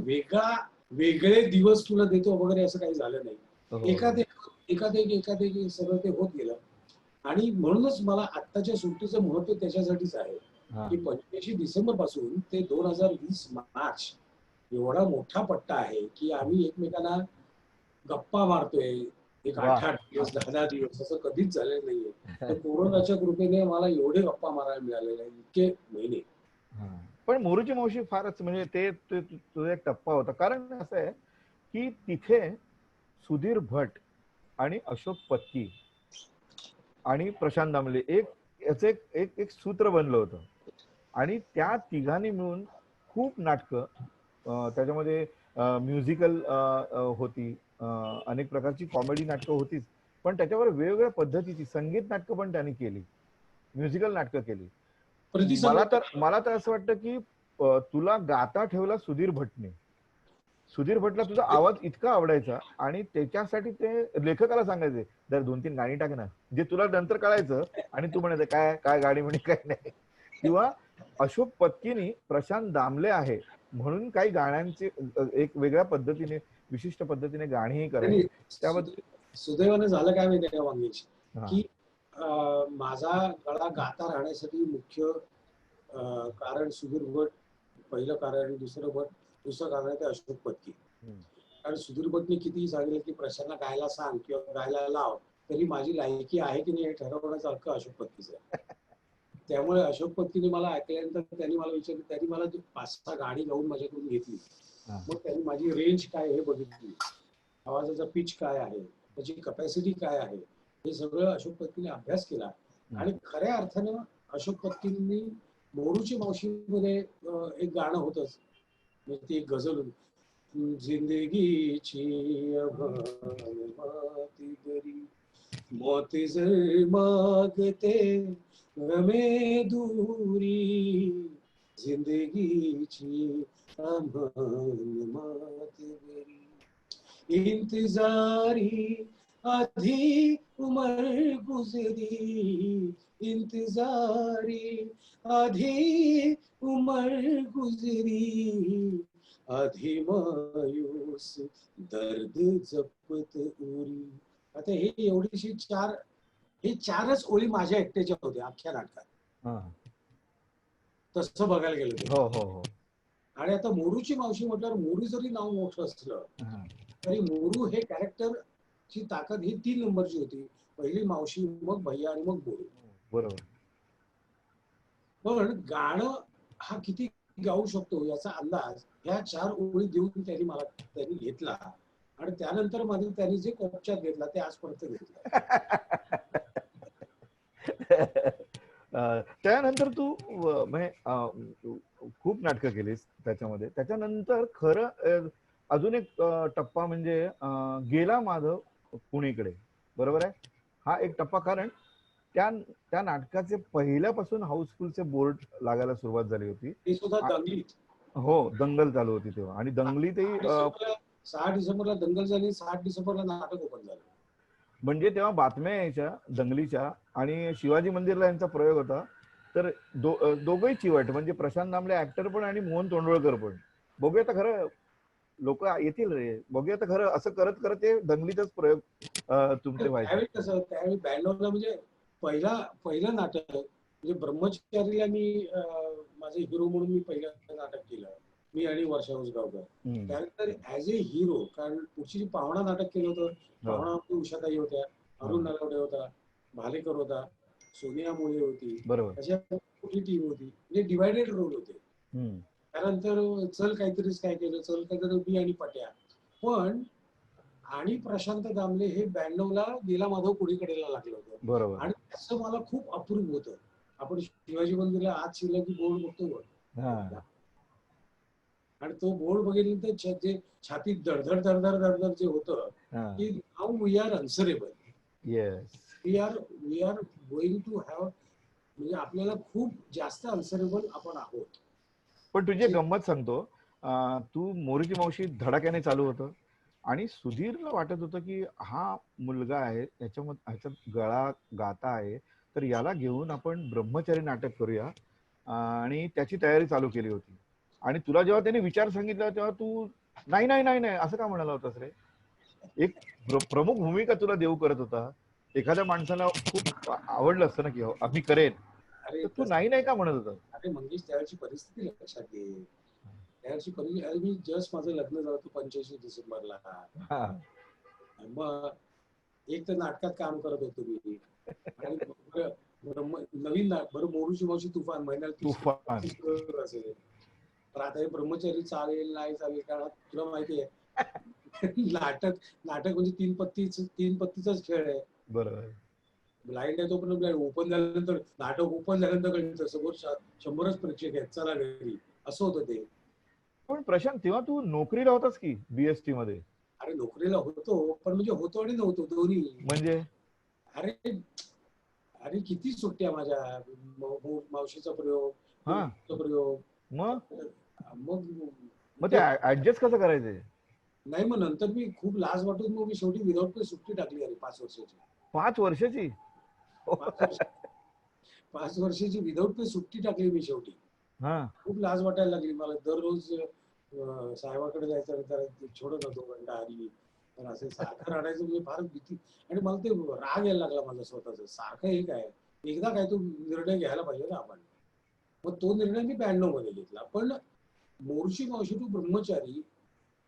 Speaker 3: वेगळे दिवस तुला देतो वगैरे असं काही झालं नाही. एकात एक सगळं ते होत गेलं. आणि म्हणूनच मला आत्ताच्या सुट्टीचं महत्व त्याच्यासाठीच आहे की 85 डिसेंबर पासून ते 2020 मार्च एवढा मोठा पट्टा आहे की आम्ही एकमेकांना गप्पा मारतोय. एक 8-8 दिवस, 10-10 दिवस, असं कधीच झालेलं नाहीये. तर कोरोनाच्या कृपेने मला एवढे गप्पा मारायला मिळालेले आहे, इतके महिने.
Speaker 2: पण मोरूची मावशी फारच, म्हणजे ते तुझा एक टप्पा होता. कारण असं आहे की तिथे सुधीर भट आणि अशोक पत्की आणि प्रशांत दामले याचं एक सूत्र बनलं होतं. आणि त्या तिघांनी मिळून खूप नाटकं, त्याच्यामध्ये म्युझिकल होती, अनेक प्रकारची कॉमेडी नाटकं होतीच, पण त्याच्यावर वेगवेगळ्या पद्धतीची संगीत नाटकं पण त्यांनी केली, म्युझिकल नाटकं केली. मला तर असं वाटतं की तुला गाता ठेवला सुधीर भटने. सुधीर भटला तुझा आवाज इतका आवडायचा आणि त्याच्यासाठी ते लेखकाला सांगायचे, दर 2-3 गाणी टाक ना, जे तुला नंतर कळायचं आणि तू म्हणायचं काय काय गाणी म्हणे काय नाही. किंवा अशोक पत्कीनी प्रशांत दामले आहे म्हणून काही गाण्यांचे एक वेगळ्या पद्धतीने, विशिष्ट पद्धतीने गाणीही करायची. त्याबद्दल
Speaker 3: सुदैवाने झालं काय माहिती का मंगेश, की माझा गळा गाता राहण्यासाठी मुख्य कारण सुधीर भट पहिलं कारण, दुसरं कारण आहे ते अशोक पत्की. कारण सुधीर भटने कितीही सांगितलं की प्रशांतला गायला सांग किंवा गायला लाव, तरी माझी लायकी आहे की नाही हे ठरवण्याचा हक्क अशोक पत्कीचा आहे. त्यामुळे अशोक पत्कीने मला ऐकल्यानंतर त्यांनी मला विचारलं, त्यांनी मला 5-6 गाणी गाऊन माझ्याकडून घेतली. मग त्यांनी माझी रेंज काय हे बघितली, आवाजाचा पिच काय आहे, त्याची कपॅसिटी काय आहे, हे सगळं अशोक पत्कीने अभ्यास केला. आणि खऱ्या अर्थानं अशोक पत्कींनी मोरूची मावशीमध्ये एक गाणं होतंच, म्हणजे ती एक गझल होती, जिंदगीची गरी मोती जर मागते रमे दूरी, जिंदगीची मात गरी, इंतजारी आधी उमर गुजरी, इंतजारी आधी उमर गुजरी, आधी मायूस दर्द जपत उरी. आता हे चारच ओळी माझ्या एकट्याच्या होत्या अख्ख्या नाटकात, तसं बघायला गेलं. आणि आता मोरूची मावशी म्हटल्यावर मोरू जरी नाव मोठं असलं तरी मोरू हे कॅरेक्टरची ताकद ही 3 नंबरची होती. पहिली मावशी, मग भैया आणि मग मोरू. बरोबर. पण गाणं हा किती गाऊ शकतो याचा अंदाज ह्या 4 ओळी देऊन त्यांनी घेतला. आणि त्यानंतर मध्ये त्यांनी जे कोपच्यात घेतला ते आजपर्यंत घेतला.
Speaker 2: त्यानंतर तू खूप नाटकं केलीस त्याच्यामध्ये. त्याच्यानंतर खरं अजून एक टप्पा म्हणजे गेला माधव पुणेकडे, बरोबर आहे? हा एक टप्पा, कारण त्या नाटकाचे पहिल्यापासून हाऊसफुलचे बोर्ड लागायला सुरुवात झाली होती.
Speaker 3: ते सुद्धा दंगलीत.
Speaker 2: हो, दंगल चालू होती तेव्हा. आणि दंगलीतही
Speaker 3: 6 डिसेंबरला दंगल झाली, 7 डिसेंबरला नाटक ओपन झालं.
Speaker 2: म्हणजे तेव्हा बातम्या यायच्या दंगलीच्या, आणि शिवाजी मंदिरला यांचा प्रयोग होता. तर दोघंही चिवट, म्हणजे प्रशांत दामले ऍक्टर पण आणि मोहन तोंडवळकर पण. बघूया तर खरं लोक येतील रे, बघूया. तर खरं असं करत करत ते दंगलीतच प्रयोग तुमचे व्हायचे.
Speaker 3: त्यावेळी कसं, त्यावेळी 92ला म्हणजे पहिलं नाटक म्हणजे ब्रह्मचारीला मी माझे हिरो म्हणून मी पहिलं नाटक केलं, मी आणि वर्षा उसगावकर. त्यानंतर ऍज ए हिरो, कारण पुढची जी पाहुणा नाटक केलं होतं, पाहुणा उषाताई होत्या, अरुण नलावडे होता, भालेकर होता, सोनिया मोळे होती,
Speaker 2: बरोबर,
Speaker 3: अशा मोठी टीम होती, म्हणजे डिवायडेड रोल होते. त्यानंतर चल काहीतरीच काय केलं, चल काहीतरी मी आणि पट्या. पण आणि प्रशांत दामले हे 92ला लीला माधव कोळीकडेला लागलं होतं.
Speaker 2: बरोबर.
Speaker 3: आणि त्याचं मला खूप अप्रूप होतं. आपण शिवाजी मंदिरला आत शिरलं की बोर्ड बघतो, आणि तो बोर्ड बघितल्यानंतर जे छातीत धडधड धडधड धडधड जे होतं, की now we are answerable, we are going to have, म्हणजे आपल्याला खूप जास्त अन्सरेबल आपण आहोत.
Speaker 2: पण तुझी गंमत सांगतो, तू मोरूची मावशी धडाक्याने चालू होतं आणि सुधीरला वाटत होतं की हा मुलगा आहे, ह्याच्यात गळा गाता आहे, तर याला घेऊन आपण ब्रह्मचारी नाटक करूया, आणि त्याची तयारी चालू केली होती. आणि तुला जेव्हा त्याने विचार सांगितला तेव्हा तू नाही नाही नाही नाही असं का म्हणाला होतास रे? एक प्रमुख भूमिका तुला देऊ करत होता, एखाद्या माणसाला खूप आवडलं असतं ना की आम्ही करेन, तर तू नाही नाही का म्हणत होता?
Speaker 3: अरे मंगेश, त्यावेळची परिस्थिती लक्षात घे. त्यावेळची परिस्थिती, मी जस्ट माझं लग्न झालं होतं 85 डिसेंबरला. मग एक तर नाटकात काम करत होतो मी, आणि नवीन बरं मोरूची मावशी तुफान महिन्याला असेल, तर आता हे ब्रह्मचारी चालेल नाही चालेल, कारण तुला माहिती आहे नाटक म्हणजे तीन पत्तीचाच खेळ आहे.
Speaker 2: बरोबर.
Speaker 3: ब्लाइंड आहे तो, पण ब्लाइंड ओपन झाल्यानंतर, नाटक ओपन झाल्यानंतर कळतं समोर 100च प्रेक्षक आहेत, चला घरी, असं होतं ते.
Speaker 2: पण प्रशांत, तेव्हा तू नोकरीला होतास की बीएसटी मध्ये?
Speaker 3: अरे नोकरीला होतो, पण म्हणजे होतो आणि नव्हतो दोन्ही.
Speaker 2: म्हणजे
Speaker 3: अरे किती सुट्ट्या माझ्या, मावशीचा प्रयोग,
Speaker 2: मग ते ऍडजस्ट कसं करायचे?
Speaker 3: नाही, मग नंतर मी खूप लाज वाटून मग मी शेवटी विदाउट पे सुट्टी टाकली. अरे 5 वर्षाची.
Speaker 2: 5 वर्षाची?
Speaker 3: 5 वर्षाची विदाउट पे सुट्टी टाकली मी शेवटी. खूप लाज वाटायला लागली मला. दररोज साहेबाकडे जायचं, तर छोडत होतो घंटा आली, तर असे सारखं रडायचं, म्हणजे फार भीती. आणि मला ते राग यायला लागला माझा स्वतःचा, सारखं हे काय, एकदा काय तो निर्णय घ्यायला पाहिजे ना आपण. मग तो निर्णय मी 92 मध्ये घेतला. पण मोरूची मावशी टू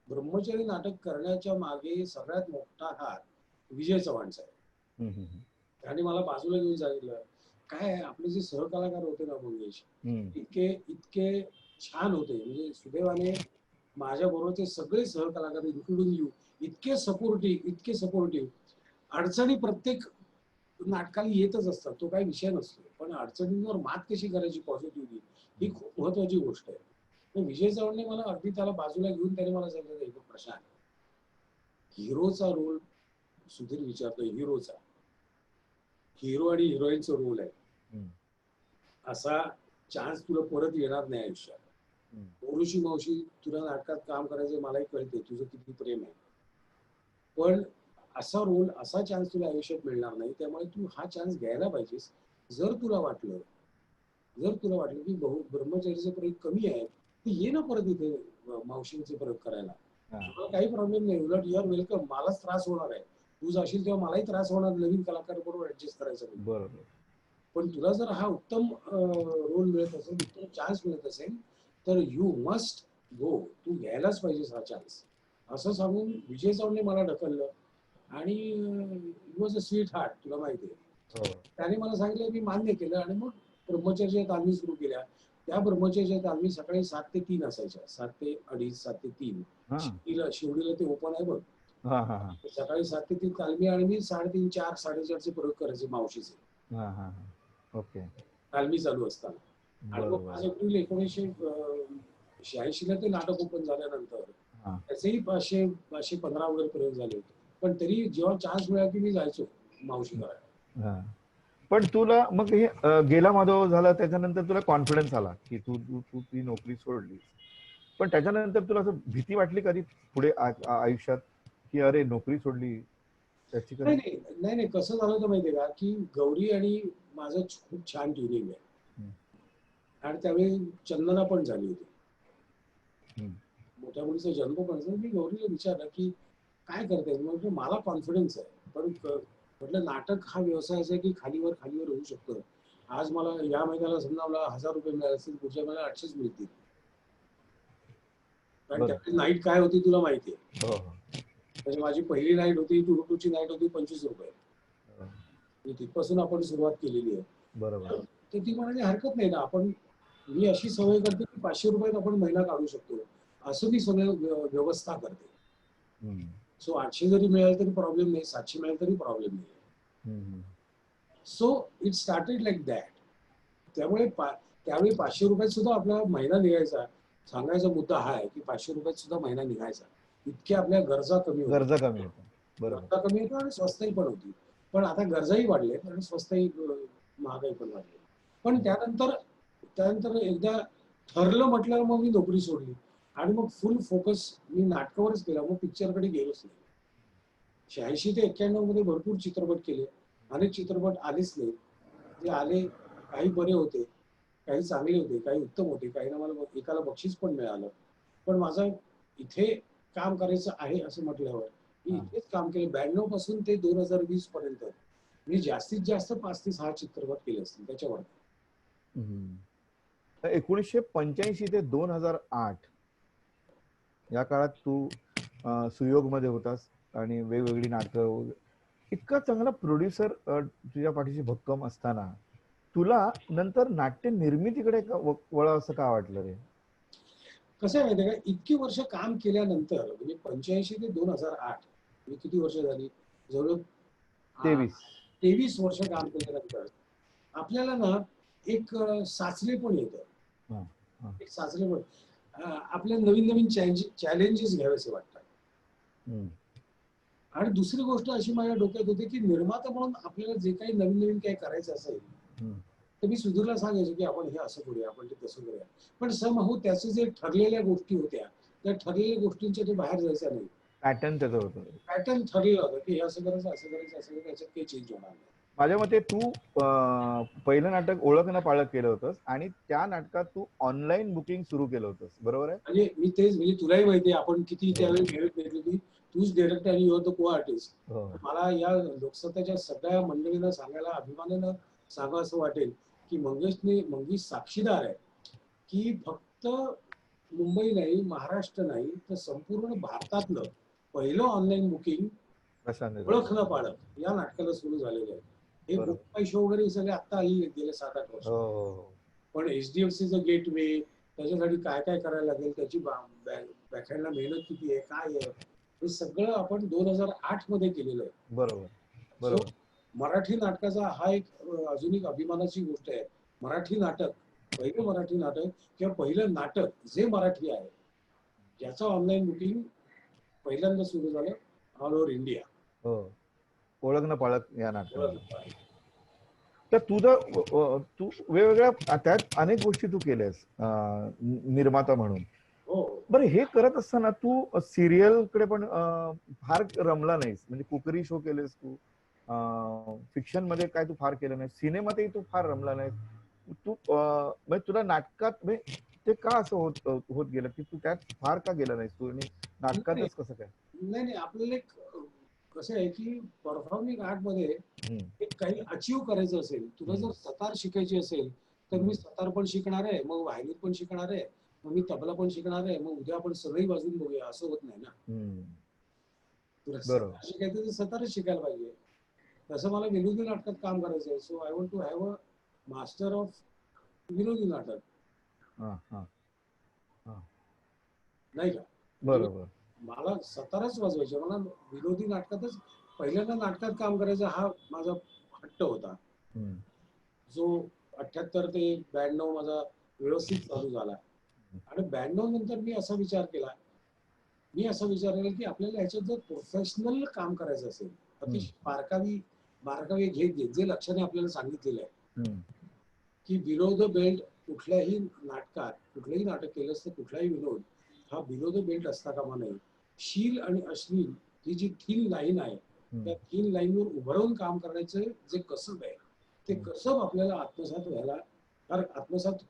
Speaker 3: ब्रह्मचारी नाटक करण्याच्या मागे सगळ्यात मोठा हात विजय चव्हाणचा आहे. आणि मला बाजूला घेऊन सांगितलं, काय आपले जे सहकलाकार होते ना मंगेश, इतके छान होते, म्हणजे सुदैवाने माझ्या बरोबरचे सगळे सहकलाकार इन्क्लुडिंग यू इतके सपोर्टिव्ह. अडचणी प्रत्येक नाटकाला येतच असतात, तो काही विषय नसतो, पण अडचणींवर मात कशी करायची पॉझिटिव्हली, ही खूप महत्वाची गोष्ट आहे. विजय चव्हाणने मला अगदी त्याला बाजूला घेऊन त्याने मला सांगितलं, प्रशांत, हिरोचा रोल, सुधीर विचारतोय, हिरो आणि हिरोईनचा रोल आहे, असा चान्स तुला परत येणार नाही आयुष्यात. मोरूची मावशी, तुला नाटकात काम करायचं मलाही कळते, तुझं किती प्रेम आहे, पण असा रोल, असा चान्स तुला आयुष्यात मिळणार नाही, त्यामुळे तू हा चान्स घ्यायला पाहिजेस. जर तुला वाटलं की ब्रह्मचारीचे प्रयोग कमी आहे, तर ये ना परत इथे मावशींचे प्रयोग करायला, काही प्रॉब्लेम नाही, उलट युअर वेलकम. मलाच त्रास होणार आहे, तू जाशील तेव्हा मलाही त्रास होणार, नवीन कलाकार बरोबर ऍडजस्ट करायचं. बरोबर. पण तुला जर हा उत्तम रोल मिळत असेल, उत्तम चान्स मिळत असेल, तर यू मस्ट गो, तू घ्यायलाच पाहिजेस हा चान्स, असं सांगून विजय चव्हाणने मला ढकललं. आणि it was a sweet heart, तुला माहिती आहे. त्याने मला सांगितलं, मी मान्य केलं. आणि मग ब्रह्मचर्य तालमी सुरू केल्या. त्या ब्रह्मचर्य तालमी सकाळी 7 ते 3 असायच्या, 7 ते 2:30, 7 ते 3. शिवडीला ते ओपन आहे बघ, सकाळी 7 ते 3 तालमी, आणि मी 3:30, 4, 4:30चे प्रयोग करायचे मावशीचे.
Speaker 2: ओके.
Speaker 3: तालमी चालू असताना. आणि मग 5 एप्रिल 1986 ला ते नाटक ओपन झाल्यानंतर त्याचेही 515 वगैरे प्रयोग झाले होते. पण तरी जेव्हा चान्स मिळाला की मी जायचो मावशी करायला.
Speaker 2: पण तुला मग हे गेला माधव झाला, त्याच्यानंतर तुला कॉन्फिडन्स आला की तू ती नोकरी सोडली, पण त्याच्यानंतर तुला असं भीती वाटली कधी पुढे आयुष्यात की अरे नोकरी सोडली त्याची?
Speaker 3: नाही, कसं झालं होतं माहितीये का, की गौरी आणि माझं खूप छान ट्युनिंग आहे, आणि त्यावेळी चंदना पण झाली होती. मोठ्या मुलीचा जन्म पण असेल. मी गौरीला विचारलं की काय करते, म्हणजे मला कॉन्फिडन्स आहे, पण म्हटलं नाटक हा व्यवसाय असा आहे की खालीवर खालीवर होऊ शकतो. आज मला या महिन्याला समजा मला 1000 रुपये मिळाले असतील, पुढच्या महिन्याला 800 मिळतील, कारण त्यातली नाईट काय होती तुला माहिती आहे. म्हणजे माझी पहिली नाईट होती, टुरूटूची नाईट होती 25 रुपये. तिथपासून आपण सुरुवात केलेली आहे.
Speaker 2: बरोबर.
Speaker 3: तर ती म्हणाली हरकत नाही ना, आपण मी अशी सवय करते की 500 रुपयात आपण महिना काढू शकतो, असं मी सगळं व्यवस्था करते. सो 800 जरी मिळालं तरी प्रॉब्लेम नाही, 700 मिळालं तरी प्रॉब्लेम नाही. So it started like that. त्यामुळे त्यावेळी 500 रुपयात सुद्धा आपला महिना निघायचा. सांगायचा मुद्दा हा आहे की 500 रुपयात सुद्धा महिना निघायचा, इतक्या आपल्या गरजा कमी होत्या.
Speaker 2: गरजा कमी होत्या,
Speaker 3: गरजा कमी होत्या आणि स्वस्तही पण होती. पण आता गरजाही वाढल्या आणि स्वस्तही, महागाई पण वाढली. पण त्यानंतर एकदा ठरलं म्हटल्यावर मग मी नोकरी सोडली आणि मग फुल फोकस मी नाटकावरच केला. मग पिक्चरकडे गेलोच नाही. 86 ते 91 मध्ये भरपूर चित्रपट केले, अनेक चित्रपट आलेच नाही. जे आले काही बरे होते, काही चांगले होते, काही उत्तम होते, काहींना मला एकाला बक्षीस पण मिळालं. पण माझं इथे काम करायचं आहे असं म्हटल्यावर मी इथेच काम केलं. 92 पासून ते 2020 पर्यंत मी जास्तीत जास्त 5 ते 6 चित्रपट केले असतील त्याच्यावर.
Speaker 2: 1985 ते 2008 या काळात तू सुयोग मध्ये होतास आणि वेगवेगळी नाटकं, इतका चांगला प्रोड्युसर तुझ्या पाठीशी भक्कम असताना तुला नंतर नाट्य निर्मितीकडे वळावं असं का वाटलं रे?
Speaker 3: कसं आहे माहितीये का, इतकी वर्ष काम केल्यानंतर, म्हणजे 85 ते 2008 म्हणजे किती वर्ष झाली, जवळ
Speaker 2: 23
Speaker 3: वर्ष काम केल्यानंतर आपल्याला ना एक साचले पण येतं. एक साचले पण आपल्याला नवीन नवीन चॅलेंजेस घ्यावेसे वाटतात. आणि दुसरी गोष्ट अशी माझ्या डोक्यात होती की निर्माता म्हणून आपल्याला जे काही नवीन नवीन काही करायचं असेल तर मी सुधीरला सांगायचो की आपण हे असं करूया, आपण ते तसं करूया. पण समहाऊ त्याचं जे ठरलेल्या गोष्टी होत्या, त्या ठरलेल्या गोष्टींच्या तो बाहेर जायचा नाही.
Speaker 2: पॅटर्न त्याचं होतं.
Speaker 3: पॅटर्न ठरलेलं होतं की हे असं करायचं, असं करायचं, असं करायचं, त्याच्यात काही चेंज होणार नाही.
Speaker 2: माझ्या मते तू पहिलं नाटक ओळख ना पाळख केलं होतंस आणि त्या नाटकात तू ऑनलाईन बुकिंग सुरू केलं होतंस, बरोबर आहे?
Speaker 3: म्हणजे मी तेच, म्हणजे तुलाही माहिती आहे आपण किती त्यावेळी भेट भेटली होती. तूच डायरेक्टर आणि युअर द को आर्टिस्ट. मला या लोकसत्ताच्या सगळ्या मंडळींना सांगायला, अभिमानानं सांगावं असं वाटेल की मंगेश साक्षीदार आहे की फक्त मुंबई नाही, महाराष्ट्र नाही, तर संपूर्ण भारतातलं पहिलं ऑनलाईन बुकिंग ओळख न पाळख या नाटकाला सुरू झालेलं आहे. हे बुक माय शो वगैरे सगळे आता आलेले गेले 7-8 वर्ष. पण HDFCचं गेटवे, त्याच्यासाठी काय काय करायला लागेल, त्याची व्याख्यानाला मेहनत किती आहे, काय आहे, हे सगळं आपण 2008 मध्ये केलेलं आहे.
Speaker 2: बरोबर.
Speaker 3: मराठी नाटकाचा हा एक अजून एक अभिमानाची गोष्ट आहे. मराठी नाटक, पहिलं मराठी नाटक किंवा पहिलं नाटक जे मराठी आहे, ज्याचं ऑनलाईन बुकिंग पहिल्यांदा सुरू झालं ऑल ओव्हर इंडिया.
Speaker 2: ओळख न पाळख या नाटकाला. तर तू वेगवेगळ्या त्यात अनेक गोष्टी तू केल्यास निर्माता म्हणून. बरं, हे करत असताना तू सिरियल कडे पण फार रमला नाहीस, म्हणजे कुकरी शो केलेस तू, फिक्शन मध्ये काय तू फार केलं नाही, सिनेमातही तू फार रमला नाहीस. तू म्हणजे तुला नाटकात ते का असं होत गेलं की तू त्यात फार का गेला नाहीस तू आणि नाटकातच कसं काय?
Speaker 3: नाही, आपल्याला एक कसं आहे की परफॉर्मिंग आर्ट मध्ये एक काही अचीव करायचं असेल, तुला जर सतार शिकायची असेल तर मी सतार पण शिकणार आहे, मग व्हायलिन पण शिकणार आहे, मग मी तबला पण शिकणार आहे, मग उद्या आपण सगळी वाजवून बघूया, असं होत नाही ना. तुला सतार शिकायचं तर सतारच शिकायला पाहिजे. तसं मला विनोदी नाटकात काम करायचं आहे. So I want to have a master of विनोदी नाटक, नाही का?
Speaker 2: बरोबर.
Speaker 3: मला सतारच वाजवायचे, मला विनोदी नाटकातच पहिल्यांदा नाटकात काम करायचा हा माझा हट्ट होता, जो 78 ते 92 माझा व्यवस्थित चालू झाला. आणि 92 नंतर मी असा विचार केला की आपल्याला ह्याच्यात जर प्रोफेशनल काम करायचं असेल, अतिशय बारकावे घेत जे लक्षाने आपल्याला सांगितलेलं आहे की बिलो द बेल्ट कुठल्याही नाटकात, कुठलंही नाटक केलं असतं, कुठलाही विनोद हा बिलो द बेल्ट असता कामा नये. शील आणि अश्लील ही जी थीन लाईन आहे, त्या थीन लाईनवर उभं राहून काम करण्याचं जे कसब आहे, ते कसब आपल्याला आत्मसात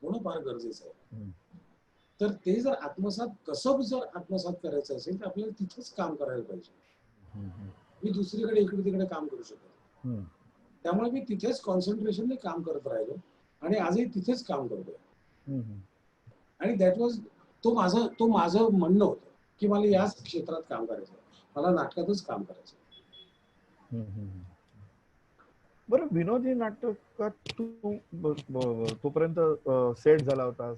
Speaker 3: होणं फार गरजेचं आहे. तर ते जर आत्मसात करायचं असेल तर आपल्याला तिथंच काम करायला पाहिजे. मी दुसरीकडे इकडे तिकडे काम करू शकत. त्यामुळे मी तिथेच कॉन्सन्ट्रेशनने काम करत राहिलो आणि आजही तिथेच काम करतोय. आणि दॅट वॉज तो माझं म्हणणं होतं की मला याच क्षेत्रात काम करायचं, मला नाटकातच काम करायचं.
Speaker 2: बरं, विनोदी नाटकात तू तोपर्यंत सेट झाला होतास,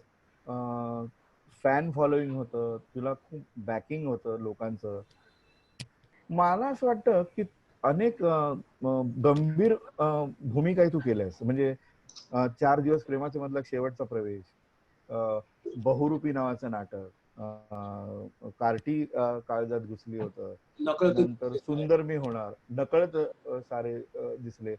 Speaker 2: फॅन फॉलोईंग होतं, तुला खूप बॅकिंग होतं लोकांचं. मला असं वाटतं की अनेक गंभीर भूमिकाही तू केल्यास. म्हणजे 4 दिवस प्रेमाचे मधला शेवटचा प्रवेश, बहुरूपी नावाचं नाटक, कार्टी काळजात घुसली होतं, नंतर सुंदर मी होणार, नकळत सारे दिसले.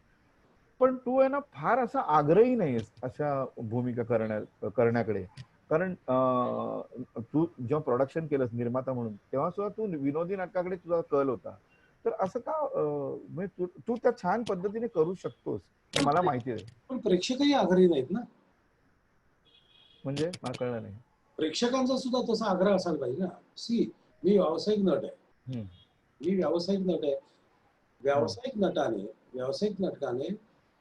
Speaker 2: पण तू आहे ना फार असा आग्रही नाहीस अशा भूमिका करण्याकडे. कारण तू जेव्हा प्रोडक्शन केलंस निर्माता म्हणून, तेव्हा सुद्धा तू विनोदी नाटकाकडे तुझा कल होता. तर असं का, म्हणजे तू त्या छान पद्धतीने करू शकतोस हे मला माहिती आहे.
Speaker 3: पण प्रेक्षकही आग्रही नाहीत ना.
Speaker 2: म्हणजे मला कळलं नाही.
Speaker 3: प्रेक्षकांचा सुद्धा तसा आग्रह असायला पाहिजे ना. मी व्यावसायिक नट आहे. व्यावसायिक नाटकाने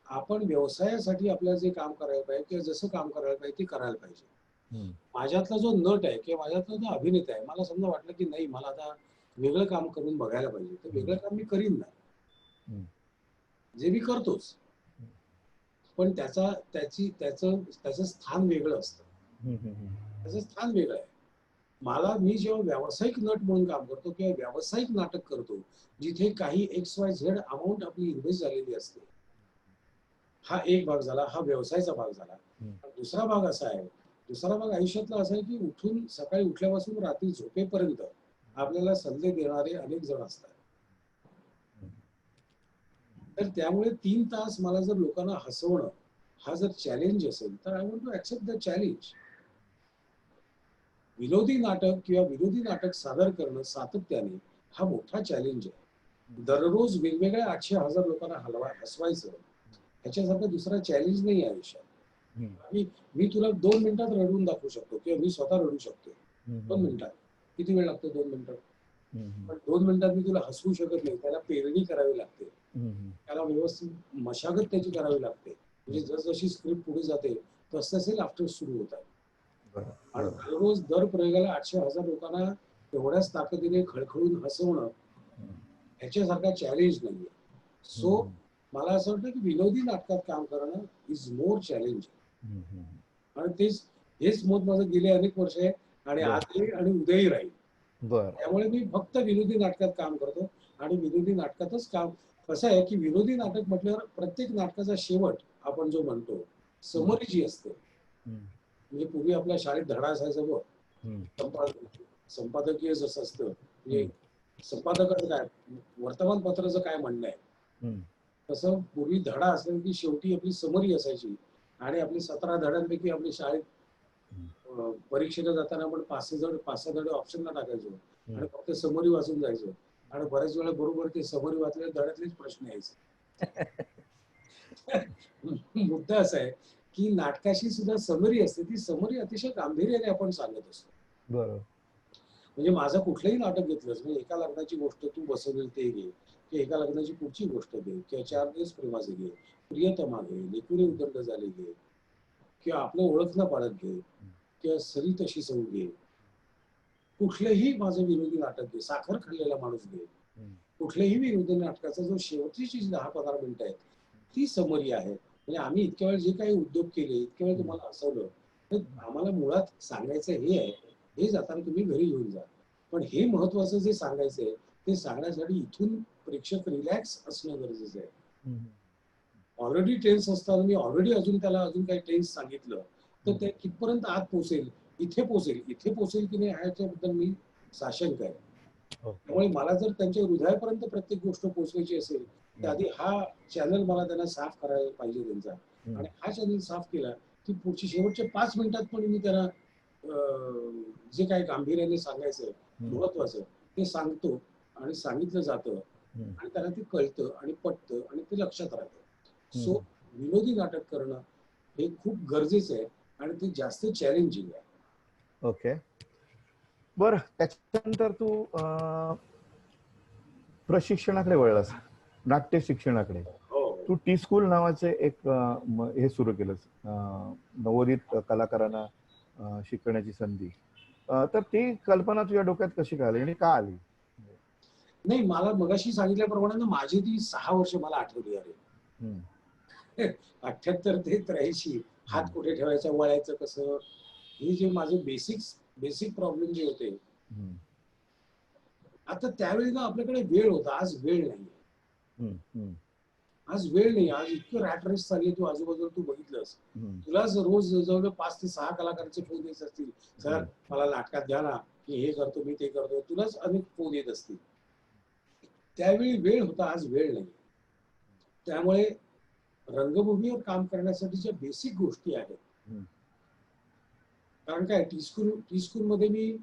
Speaker 3: आपण व्यवसायासाठी आपल्याला जे काम करायला पाहिजे किंवा जसं काम करायला पाहिजे ते करायला पाहिजे. माझ्यातला जो नट आहे किंवा माझ्यातला जो अभिनेता आहे, मला समजा वाटलं की नाही, मला आता वेगळं काम करून बघायला पाहिजे, तर वेगळं काम मी करीन ना, जे मी करतोच. पण त्याचं स्थान वेगळं असतं. त्याचं स्थान वेगळं आहे. मी जेव्हा व्यावसायिक नट म्हणून काम करतो किंवा व्यावसायिक नाटक करतो, जिथे काही XYZ अमाऊंट आपली इन्व्हेस्ट झालेली असते, हा एक भाग झाला, हा व्यवसायाचा भाग झाला. दुसरा भाग आयुष्यातला असा आहे की सकाळी उठल्यापासून रात्री झोपेपर्यंत आपल्याला संधी देणारे अनेक जण असतात. तर त्यामुळे 3 तास मला जर लोकांना हसवणं हा जर चॅलेंज असेल, तर I want to accept the challenge. विनोदी नाटक सादर करणं सातत्याने हा मोठा चॅलेंज आहे. दररोज वेगवेगळ्या 800-1000 लोकांना हसवायचं, ह्याच्यासारखं दुसरा चॅलेंज नाही आहे आयुष्यात. मी तुला 2 मिनिटात रडवून दाखवू शकतो किंवा मी स्वतः रडू शकतो 2 मिनिटात. किती वेळ लागतो 2 मिनिटात? पण 2 मिनिटात मी तुला हसवू शकत नाही. त्याला पेरणी करावी लागते, त्याला व्यवस्थित मशागत त्याची करावी लागते. म्हणजे जसजशी स्क्रिप्ट पुढे जाते तसतसे लाफ्टर सुरू होतात. आणि दररोज दर प्रयोगाला 800-1000 लोकांना तेवढ्याच ताकदीने खळखळून हसवणं ह्याच्यासारखा चॅलेंज नाहीये. सो मला असं वाटतं की विनोदी नाटकात काम करणं इज मोर चॅलेंजिंग. आणि हेच मत माझं गेले अनेक वर्ष आहे आणि आजही आणि उद्याही राहील. त्यामुळे मी फक्त विनोदी नाटकात काम करतो आणि विनोदी नाटकातच काम. कसं आहे की विनोदी नाटक म्हटल्यावर प्रत्येक नाटकाचा शेवट आपण जो म्हणतो, समरी जी असते, म्हणजे पूर्वी आपल्या शाळेत धडा असायचा बघ, संपादकीय जसं असतं, म्हणजे संपादकाचं काय, वर्तमानपत्राचं काय म्हणणं आहे, तसं पूर्वी धडा असेल की शेवटी आपली समरी असायची. आणि आपली 17 धड्यांपैकी आपली शाळेत परीक्षेला जाताना आपण 5-6 धडे ऑप्शनला टाकायचो आणि फक्त समरी वाचून जायचो. आणि बऱ्याच वेळा बरोबर ते समरी वाचलेल्या धड्यातलेच प्रश्न यायचे. मुद्दा असा आहे की नाटकाशी सुद्धा समरी असते. ती समरी अतिशय गांभीर्याने आपण सांगत असतो.
Speaker 2: बरोबर.
Speaker 3: म्हणजे माझं कुठलंही नाटक घेतलंस, म्हणजे एका लग्नाची गोष्ट तू बसवली ते घे, किंवा एका लग्नाची पुढची गोष्ट घे, किंवा 4 दिवस प्रेमाचे घे, प्रियतमा घे, लेकुरे उदंड झाले घे, किंवा आपलं ओळख न पाळत घे, किंवा सरी तशी सौ घे, कुठलंही माझं विनोदी नाटक घे, साखर खाल्लेला माणूस घे, कुठल्याही विनोदी नाटकाचा जो शेवटची 10-15 मिनिटं आहेत ती समरी आहे. म्हणजे आम्ही इतक्या वेळ जे काही उद्योग केले, इतक्या वेळ तुम्हाला हसवलं, तर आम्हाला मुळात सांगायचं हे आहे, हे जाताना तुम्ही घरी घेऊन जा. पण हे महत्वाचं जे सांगायचंय ते सांगण्यासाठी इथून प्रेक्षक रिलॅक्स असणं गरजेचं आहे. ऑलरेडी टेन्स असताना मी अजून काही टेन्स सांगितलं तर ते कितपर्यंत आत पोहोचेल, इथे पोहोचेल की नाही ह्याच्याबद्दल मी साशंक आहे. त्यामुळे मला जर त्यांच्या हृदयापर्यंत प्रत्येक गोष्ट पोहोचवायची असेल तर आधी हा चॅनल मला त्यांना साफ करायला पाहिजे त्यांचा. आणि हा चॅनल साफ केला की पुढची शेवटच्या 5 मिनिटात पण मी त्यांना जे काही गांभीर्याने सांगायचं महत्वाचं ते सांगतो आणि सांगितलं जातं आणि त्यांना ते कळतं आणि पटतं आणि ते लक्षात राहतं. सो विनोदी नाटक करणं हे खूप गरजेचं आहे आणि ते जास्त चॅलेंजिंग आहे.
Speaker 2: ओके. बर, त्याच्यानंतर तू प्रशिक्षणाकडे वळलास, नाट्य शिक्षणाकडे.
Speaker 3: हो.
Speaker 2: तू टी स्कूल नावाचे एक हे सुरू केलंस, नवोदित कलाकारांना शिकण्याची संधी. तर ती कल्पना तुझ्या डोक्यात कशी काय आली आणि का आली?
Speaker 3: नाही, मला मगाशी सांगितल्याप्रमाणे ना माझी ती 6 वर्ष मला आठवली. अरे
Speaker 2: हम्म,
Speaker 3: 78 ते 83 हात कुठे ठेवायचा, वळायचं कसं, हे जे माझे बेसिक प्रॉब्लेम जे होते.
Speaker 2: हम्म,
Speaker 3: आता त्यावेळी ना आपल्याकडे वेळ होता, आज वेळ नाही.
Speaker 2: हम्म, हम्म,
Speaker 3: आज वेळ नाही. आज इतकं रॅट रेस चालली आहे, तू आजूबाजूला तू बघितलंस.
Speaker 2: हम्म,
Speaker 3: तुला रोज जवळ 5 ते 6 कलाकारांचे फोन येत असतील, सर मला नाटकात घ्या ना, की हे करतो मी, ते करतो. तुलाच अनेक फोन येत असतील. त्यावेळी वेळ होता, आज वेळ नाही. त्यामुळे रंगभूमीवर काम करण्यासाठीच्या बेसिक गोष्टी आहेत.
Speaker 2: हम्म.
Speaker 3: कारण काय, टी स्कूल मध्ये मी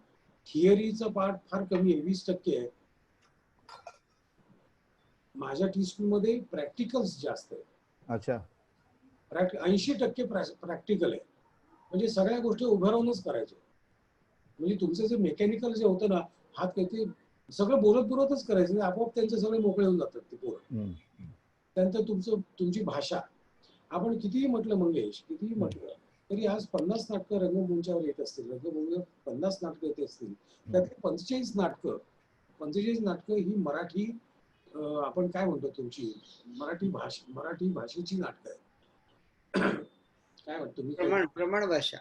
Speaker 3: थिअरीचा पार्ट फार कमी आहे, 20% आहे. माझ्या टी स्कूल मध्ये प्रॅक्टिकल्स जास्त आहे.
Speaker 2: अच्छा.
Speaker 3: 80% प्रॅक्टिकल आहे. म्हणजे सगळ्या गोष्टी उभं राहूनच करायच्या. म्हणजे तुमचं जे मेकॅनिकल जे होतं ना, हात काही सगळं बोलतच करायचं, आपोआप त्यांचे सगळे मोकळे होऊन जातात ते पोरं. त्यानंतर तुमची भाषा, आपण कितीही म्हटलं मंगेश, कितीही म्हटलं तरी आज 50 नाटकं रंगमंचावर येत असतील, रंगभूमीवर 50 नाटकं येत असतील, त्यातली 45 नाटकं ही मराठी, आपण काय म्हणतो, तुमची मराठी भाषेची नाटकं आहे. काय म्हणतो तुम्ही?
Speaker 1: प्रमाण भाषा.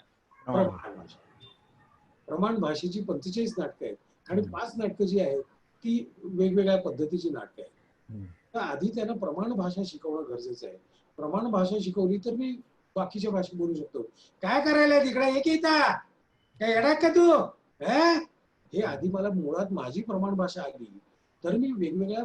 Speaker 3: प्रमाण भाषेची 45 नाटकं आहेत आणि 5 नाटकं जी आहेत ती वेगवेगळ्या पद्धतीची नाटकं आहेत. तर आधी त्यांना प्रमाण भाषा शिकवणं गरजेचं आहे. प्रमाण भाषा शिकवली तर मी बाकीच्या भाषा बोलू शकतो. काय करायला तिकडे एक येता काय येणार का तू, हे आधी मला मुळात माझी प्रमाण भाषा आली तर मी वेगवेगळ्या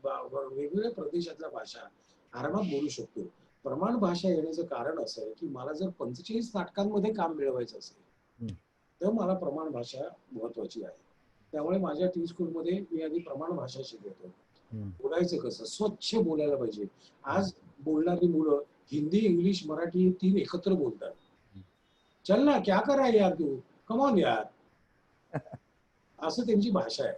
Speaker 3: वेगवेगळ्या प्रदेशातल्या भाषा आरामात बोलू शकतो. प्रमाण भाषा येण्याचं कारण असं आहे की मला जर 45 नाटकांमध्ये काम मिळवायचं असेल तर मला प्रमाण भाषा महत्वाची आहे. त्यामुळे माझ्या टी स्कूलमध्ये मी आधी प्रमाण भाषा शिकवतो. बोलायचं कसं, स्वच्छ बोलायला पाहिजे. आज बोलणारी मुलं हिंदी, इंग्लिश, मराठी 3 एकत्र बोलतात. चल ना, क्या कर रहा है यार तू, कम ऑन यार, असं त्यांची भाषा आहे.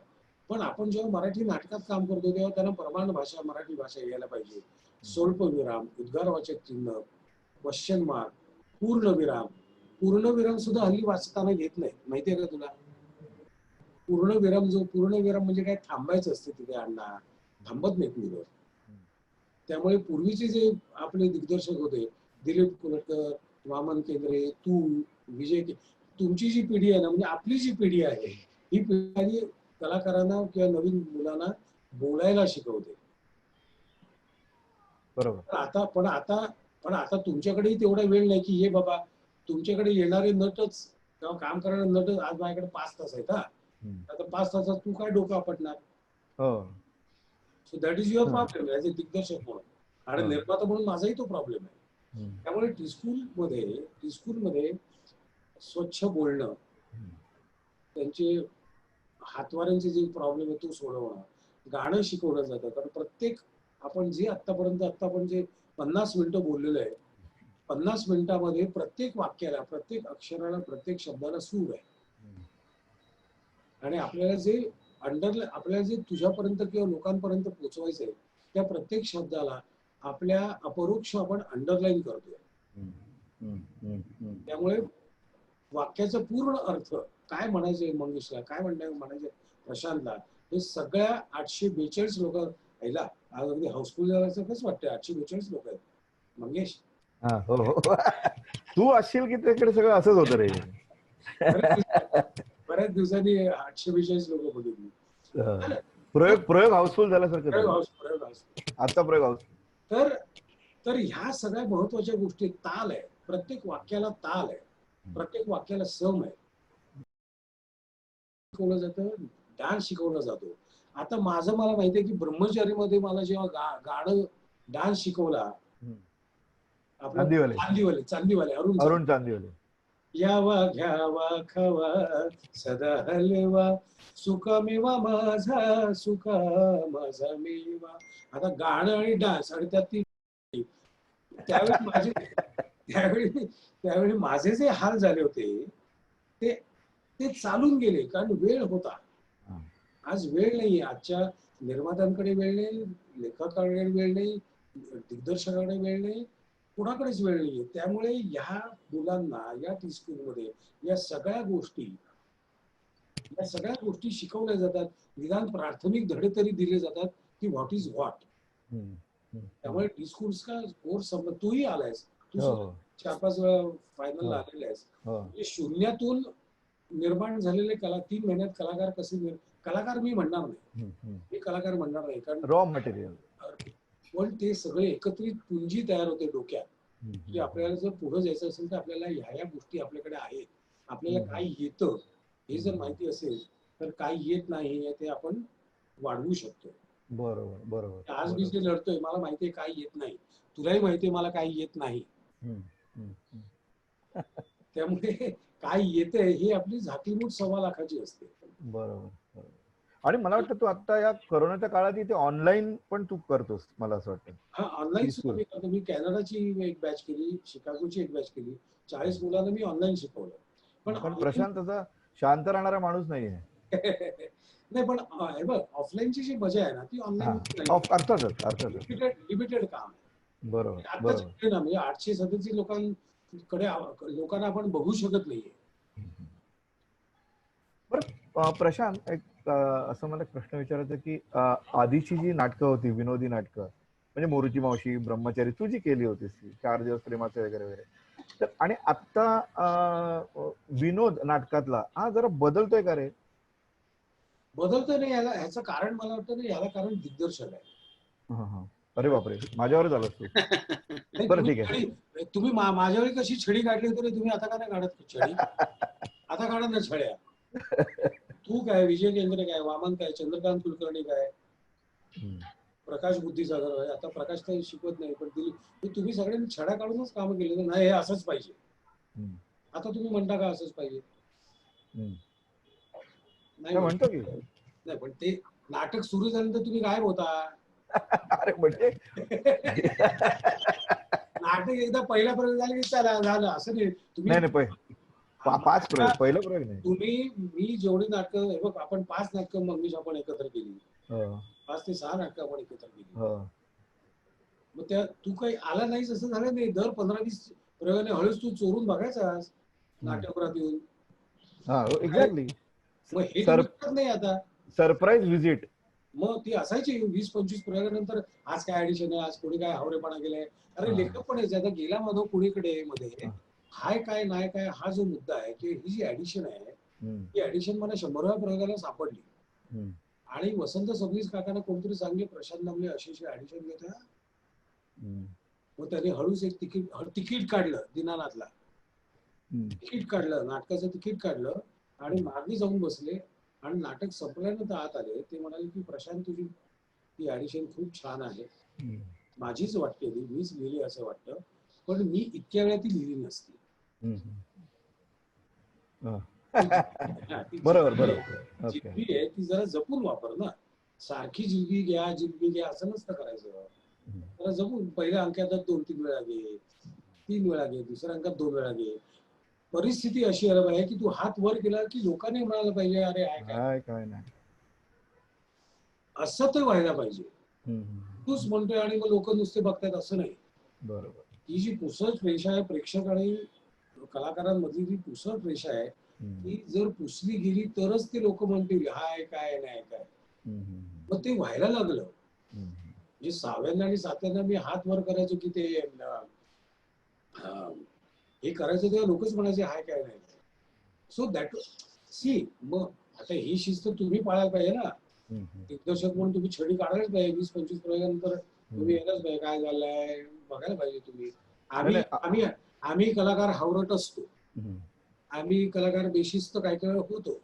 Speaker 3: पण आपण जेव्हा मराठी नाटकात काम करतो तेव्हा त्यांना प्रमाण भाषा, मराठी भाषा यायला पाहिजे. स्वल्पविराम, उद्गारवाचक चिन्ह, क्वेश्चन मार्क, पूर्णविराम सुद्धा हल्ली वाचताना घेत नाही, माहितीये का तुला? पूर्णविराम म्हणजे काय, थांबायचं असते तिथे अण्णा, थांबत नाहीत मुलं. त्यामुळे पूर्वीचे जे आपले दिग्दर्शक होते, दिलीप कुलटकर, वामन केंद्रे, तू, विजय, तुमची जी पिढी आहे ना, म्हणजे आपली जी पिढी आहे, ही पिढी कलाकारांना किंवा नवीन मुलांना बोलायला शिकवते.
Speaker 2: बरोबर.
Speaker 3: पण आता तुमच्याकडेही तेवढा वेळ नाही की हे बाबा, तुमच्याकडे येणारे नटच किंवा काम करणारे नटच आज माझ्याकडे 5 तास आहेत. आता 5 तासात तू काय डोकं आपटणार? So that is your problem as a दिग्दर्शक म्हणून, आणि निर्माता म्हणून माझाही तो प्रॉब्लेम आहे. त्यामुळे टी स्कूलमध्ये स्वच्छ बोलणं, त्यांचे हातवाऱ्यांचे जे प्रॉब्लेम आहे तो सोडवणं, गाणं शिकवलं जातं. कारण आपण जे 50 मिनिटं बोललेलो आहे, 50 मिनिटामध्ये प्रत्येक वाक्याला, प्रत्येक अक्षराला, प्रत्येक शब्दाला सूर आहे. आणि आपल्याला जे तुझ्यापर्यंत किंवा लोकांपर्यंत पोहोचवायचं आहे त्या प्रत्येक शब्दाला आपल्या अपरोक्ष आपण अंडरलाईन करतोय. त्यामुळे वाक्याचा पूर्ण अर्थ काय म्हणायचंय मंगेशला, काय म्हणायचंय प्रशांतला, हे सगळ्या 842 लोक पहिला आज अगदी हाऊसफुल झाल्याचं कसं वाटतंय. 842 लोक आहेत मंगेश.
Speaker 2: हो, तू असशील की त्याकडे सगळं असंच होतं रे.
Speaker 3: बऱ्याच दिवसांनी 842 लोक बघितली.
Speaker 2: प्रयोग हाऊसफुल झाल्यासारखं. आता प्रयोग हाऊसफुल.
Speaker 3: तर ह्या सगळ्या महत्वाच्या गोष्टी, ताल आहे, प्रत्येक वाक्याला ताल आहे, प्रत्येक वाक्याला सम आहे, शिकवलं जातं, डान्स शिकवला जातो. आता मला माहितीये की ब्रह्मचारीमध्ये मला जेव्हा गाणं डान्स शिकवला चांदीवाले अरुण चांदीवाले, यावा घ्यावा खावा सदा हलवा, सुका मेवा माझा, सुका माझा मेवा. आता गाणं आणि डान्स आणि त्यात ती त्यावेळी माझे जे हाल झाले होते ते ते चालून गेले कारण वेळ होता.
Speaker 2: हा.
Speaker 3: आज वेळ नाहीये. आजच्या निर्मात्यांकडे वेळ नाही, लेखकाकडे वेळ नाही, दिग्दर्शकाकडे वेळ नाही, कुणाकडेच वेळ नाहीये. त्यामुळे ह्या मुलांना या टीस्कूलमध्ये या सगळ्या गोष्टी शिकवल्या जातात. निदान प्राथमिक धडे तरी दिले जातात की व्हॉट इज व्हॉट. त्यामुळे टीस्कूल्स का कोर्स तूही आलायस, तू
Speaker 2: हो, हो.
Speaker 3: 4-5 वेळा फायनलला
Speaker 2: हो.
Speaker 3: आलेला आहेस.
Speaker 2: हो.
Speaker 3: म्हणजे शून्यातून निर्माण झालेले 3 महिन्यात कलाकार कसे कलाकार मी म्हणणार नाही, मी कलाकार म्हणणार नाही कारण
Speaker 2: रॉ मटेरियल.
Speaker 3: पण ते सगळे एकत्रित पुंजी तयार होते डोक्यात की आपल्याला जर पुढे जायचं असेल तर आपल्याला ह्या गोष्टी आपल्याकडे आहेत, आपल्याला काय येतं हे जर माहिती असेल तर काय येत नाही ते आपण वाढवू शकतो.
Speaker 2: बरोबर बरोबर.
Speaker 3: आज मी जे लढतोय मला माहितीये काय येत नाही, तुलाही माहितीये मला काय येत नाही. त्यामुळे काय येतंय ही आपली झाकीमूठ 1.25 लाखाची असते.
Speaker 2: बरोबर. आणि मला वाटतं तू आता या कोरोनाच्या काळात इथे ऑनलाईन पण तू करतोस, मला असं वाटतं.
Speaker 3: हा, ऑनलाईन सुद्धा मी करतो. मी कॅनडाची एक बॅच केली, शिकागोची एक बॅच केली, 40 मुलांना मी ऑनलाईन शिकवलं.
Speaker 2: पण प्रशांत असा शांत राहणारा माणूस नाहीये.
Speaker 3: नाही पण हे बघ, ऑफलाईनची जी मजा आहे ना ती ऑनलाईन
Speaker 2: अर्थातच
Speaker 3: लिमिटेड काम आहे.
Speaker 2: बरोबर
Speaker 3: आताच ना म्हणजे 887 लोकांना आपण बघू शकत नाहीये.
Speaker 2: बरं प्रशांत, एक असं मला प्रश्न विचारायचा की आधीची जी नाटकं होती, विनोदी नाटकं, म्हणजे मोरूची मावशी, ब्रह्मचारी, तू जी केली होतीस ती 4 दिवस प्रेमाचे वगैरे वगैरे, तर आणि आता विनोद नाटकातला हा जरा बदलतोय का रे?
Speaker 3: बदलतोय नाही, ह्याचं कारण मला वाटतं ना, याला कारण दिग्दर्शक आहे.
Speaker 2: अरे बापरे, माझ्यावरच आलास तू. बरं ठीक आहे.
Speaker 3: तुम्ही माझ्यावर कशी छडी काढली तरी तुम्ही आता का नाही काढत छडी? आता काढा ना छड्या. तू काय, विजय केंद्रे काय, वामन काय, चंद्रकांत कुलकर्णी काय, प्रकाश बुद्धिसागर आहे. आता प्रकाश काही शिकवत नाही पण तुम्ही सगळ्यांनी छड्या काढूनच काम केले. नाही हे असंच पाहिजे, आता तुम्ही म्हणता का असंच पाहिजे? नाही
Speaker 2: म्हणतो की
Speaker 3: नाही, पण ते नाटक सुरू झाल्यानंतर तुम्ही गायब होता.
Speaker 2: अरे म्हणजे
Speaker 3: नाटक एकदा पहिला प्रयोग झाला की चला झालं असं नाही. तुम्ही
Speaker 2: नाही 5 प्रयोग, पहिला प्रयोग नाही.
Speaker 3: मी जेवढी नाटकं, हे बघ आपण 5 नाटकं मंगेश आपण एकत्र केली, 5 ते 6 नाटकं आपण एकत्र केली. मग त्या तू काही आला नाहीस असं झालं नाही. दर 15-20 प्रयोगाने हळूच तू चोरून बघायचा नाट्यगृहात येऊन.
Speaker 2: एक्झॅक्टली.
Speaker 3: मग हे करत नाही आता.
Speaker 2: Surprise visit.
Speaker 3: मग ती असायची 20-25 प्रयोगानंतर आज काय ऍडिशन आहे, आज कोणी काय हावरेपणा केलाय. अरे लेखक पण आहे, आता गेला माधव पुणेकडे मध्ये हाय काय नाही काय हा जो मुद्दा आहे की ही जी ऍडिशन आहे ती ऍडिशन मला 100व्या प्रयोगाला सापडली. आणि वसंत सबनीस काकांना कोणतरी सांगले प्रशांत दामले अशी ऍडिशन घेता. मग त्याने हळूच एक तिकीट काढलं दिनानाथला, तिकीट काढलं, नाटकाचं तिकीट काढलं आणि मागे जाऊन बसले आणि नाटक संपल्यानंतर आत आले. ते म्हणाले की प्रशांत तुझी ही ऍडिशन खूप छान आहे, माझीच वाटते, मीच लिहिली असं वाटतं, पण मी इतक्या वेळा ती लिहिली नसती.
Speaker 2: बरोबर.
Speaker 3: जिलबी आहे ती जरा जपून वापर ना, सारखी जिलबी घ्या असं नसतं करायचं. जरा जपून पहिल्या अंकात 2-3 वेळा घे, 3 वेळा घे, दुसऱ्या अंकात 2 वेळा घे. परिस्थिती अशी यायला पाहिजे की तू हात वर केला की लोकांनी म्हणायला पाहिजे अरे काय नाही, असं ते व्हायला पाहिजे. तूच म्हणतोय आणि मग लोक नुसते बघतात असं नाही.
Speaker 2: बरोबर.
Speaker 3: ही जी पुसट रेषा आहे प्रेक्षक आणि कलाकारांमधली जी पुसट रेषा आहे ती जर पुसली गेली तरच ते लोक म्हणतील हाय काय नाही काय. मग ते व्हायला लागलं. म्हणजे 6व्यांदा आणि 7व्यांदा मी हात वर करायचो की ते हे करायचं तेव्हा लोकच म्हणायचे हाय काय नाही. सो दॅट सी, मग आता ही शिस्त तुम्ही पाळायला पाहिजे ना. दिग्दर्शक म्हणून तुम्ही छडी काढायलाच पाहिजे. 20-25 प्रयोगानंतर तुम्ही यायलाच पाहिजे काय झालंय बघायला पाहिजे तुम्ही. आम्ही कलाकार हावरट असतो, आम्ही कलाकार बेशिस्त काय काय होतो,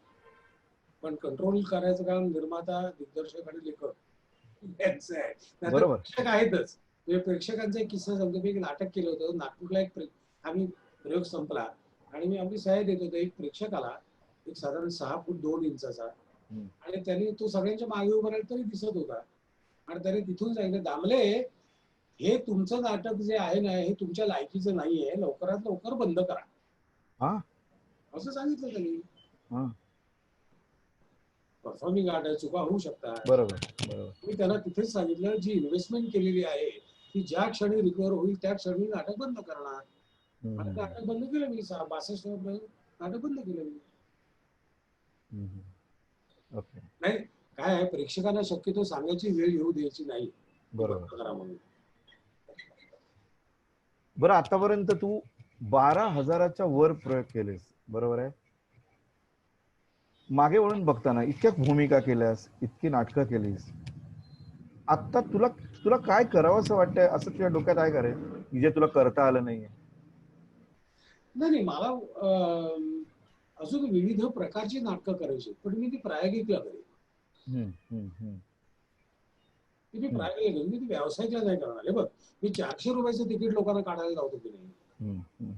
Speaker 3: पण कंट्रोल करायचं काम निर्माता, दिग्दर्शक आणि लेखक यांचं आहे. प्रेक्षक आहेतच. प्रेक्षकांचा एक किस्सा सांगतो. मी एक नाटक केलं होतं नागपूरला. आम्ही प्रयोग संपला आणि मी आपली सहाय्य देत होतो. एक प्रेक्षक आला, एक साधारण 6 फूट 2 इंचाचा, आणि त्यांनी तो सगळ्यांच्या मागे उभा राहिला तरी दिसत होता. आणि त्याने तिथून सांगितलं दामले हे तुमचं नाटक जे आहे ना हे तुमच्या लायकीचं नाहीये, लवकरात लवकर बंद करा, असं सांगितलं त्यांनी.
Speaker 2: हा.
Speaker 3: परफॉर्मिंग आर्ट आहे, चुका होऊ शकतात.
Speaker 2: बरोबर बरोबर.
Speaker 3: मी त्यांना तिथेच सांगितलं, जी इन्व्हेस्टमेंट केलेली आहे ती ज्या क्षणी रिकव्हर होईल त्या क्षणी नाटक बंद करणार. आणि नाटक बंद केलं मी 62 नाटक बंद केलं मी.
Speaker 2: ओके.
Speaker 3: नाही काय आहे, प्रेक्षकांना शक्यतो सांगायची वेळ येऊ द्यायची नाही.
Speaker 2: बरोबर.
Speaker 3: करा म्हणून.
Speaker 2: बरं, आतापर्यंत तू 12,000च्या वर प्रयोग केलेस, बरोबर आहे? मागे वळून बघताना इतक्या भूमिका केल्यास, इतकी नाटकं केलीस, आता तुला तुला काय करावं असं वाटतंय? असं तुझ्या डोक्यात आहे का रे, की जे तुला करता आलं नाहीये?
Speaker 3: नाही मला अजून विविध प्रकारची नाटकं करायची, पण मी ती प्रायोगिकला करेन. मी प्रायोगिक मी ती व्यावसायिकला नाही करणार. हे बघ, मी 400 रुपयाचं तिकीट लोकांना काढायला लावतो की नाही,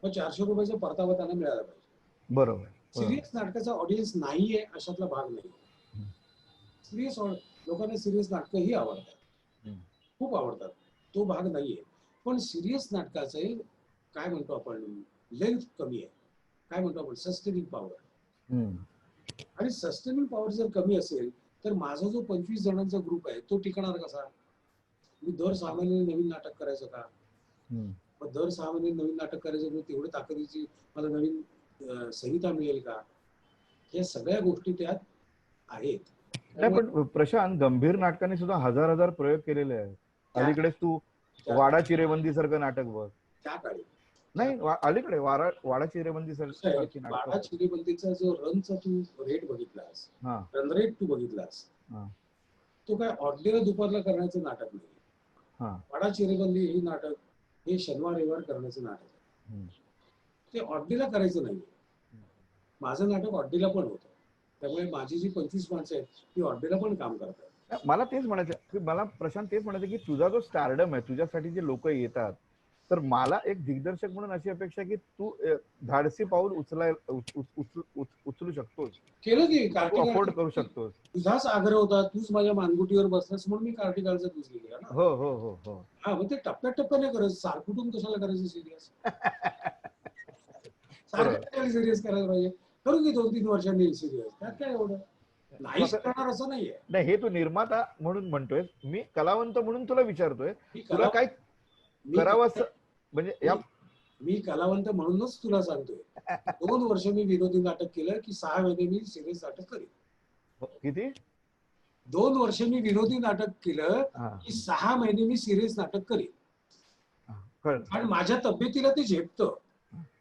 Speaker 3: मग 400 रुपयाचा परतावा त्यांना मिळाला पाहिजे.
Speaker 2: बरोबर.
Speaker 3: सिरियस नाटकाचा ऑडियन्स नाहीये अशातला भाग नाही. सिरियस लोकांना सिरियस नाटकंही आवडतात, खूप आवडतात, तो भाग नाहीये. पण सिरियस नाटकाचे काय म्हणतो आपण, लेंथ कमी आहे. काय म्हणतो आपण, सस्टेनिंग पॉवर. आणि सस्टेनिंग पॉवर जर कमी असेल तर माझा जो 25 जणांचा ग्रुप आहे तो टिकणार कसा? मी दर 6 महिन्याने नवीन नाटक करायचं का? मग दर 6 महिने नवीन नाटक करायचं, तेवढी ताकदीची मला नवीन संहिता मिळेल का? या सगळ्या गोष्टी त्यात आहेत.
Speaker 2: नाही पण प्रशांत, गंभीर नाटकाने सुद्धा हजार प्रयोग केलेले आहेत. अलीकडेच तू वाडा चिरेबंदी सारखं नाटक बघ.
Speaker 3: त्या काळी
Speaker 2: नाही, अलीकडे वाडा चिरेबंदी सारखी
Speaker 3: वाडा चिरेबंदीचा जो रनचा तू रेट बघितलास, रन रेट तू बघितलास, तो काय ऑर्डिनरी दुपारला करण्याचं नाटक नाही. वाडा चिरेबंदी ही नाटक हे शनिवार रविवार करण्याचं नाटक आहे. ते ऑर्डीला करायचं नाही. माझं नाटक ऑर्डीला पण होतं, त्यामुळे माझी जी 25 माणसं आहेत ती ऑर्डीला पण काम करतात.
Speaker 2: मला तेच म्हणायचं की प्रशांत तेच म्हणायचं की तुझा जो स्टारडम आहे, तुझ्यासाठी जे लोक येतात, तर मला एक दिग्दर्शक म्हणून अशी अपेक्षा की तू धाडसी पाऊल उचलू शकतोस,
Speaker 3: केलं की
Speaker 2: अफोर्ड करू शकतोस.
Speaker 3: तुझाच आग्रह होता, तूच माझ्या मानगुटीवर बसलास म्हणून मी कार्टिकालचा दूस लिहिला ना.
Speaker 2: हो हो हो हो.
Speaker 3: हा, मग ते टप्प्याटप्प्याने करायचं, सारखुटून कशाला करायचं सिरियस? सारखं सिरियस करायला पाहिजे, करू की 2-3 वर्षांनी सिरियस, त्यात काय एवढं? नाही करणार असं नाहीये.
Speaker 2: नाही, हे तू निर्माता म्हणून म्हणतोय, मी कलावंत म्हणून तुला विचारतोय, तुला काय करावं असं म्हणजे या.
Speaker 3: मी कलावंत म्हणूनच तुला सांगतोय, 2 वर्ष मी विनोदी नाटक केलं की 6 महिने मी सिरियस नाटक करेन.
Speaker 2: किती?
Speaker 3: 2 वर्ष मी विनोदी नाटक केलं की 6 महिने मी सिरियस नाटक करेन. कारण माझ्या तब्येतीला ते झेपतं,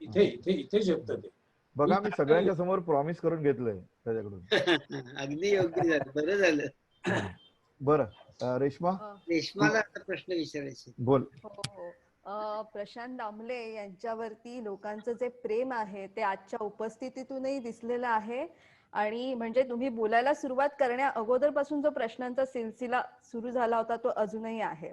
Speaker 3: इथे इथे इथे झेपतं ते.
Speaker 2: बघा, मी सगळ्यांच्या समोर प्रॉमिस करून घेतलंय त्याच्याकडून.
Speaker 1: अगदी योग्य झालं, बरं झालं.
Speaker 2: बरं,
Speaker 1: रेश्माला आता प्रश्न विचारायचे.
Speaker 2: बोल.
Speaker 4: प्रशांत दामले यांच्यावरती लोकांचं जे प्रेम आहे ते आजच्या उपस्थितीतूनही दिसलेलं आहे. आणि म्हणजे तुम्ही बोलायला सुरुवात करण्या अगोदरपासून जो प्रश्नांचा सिलसिला सुरू झाला होता तो अजूनही आहे.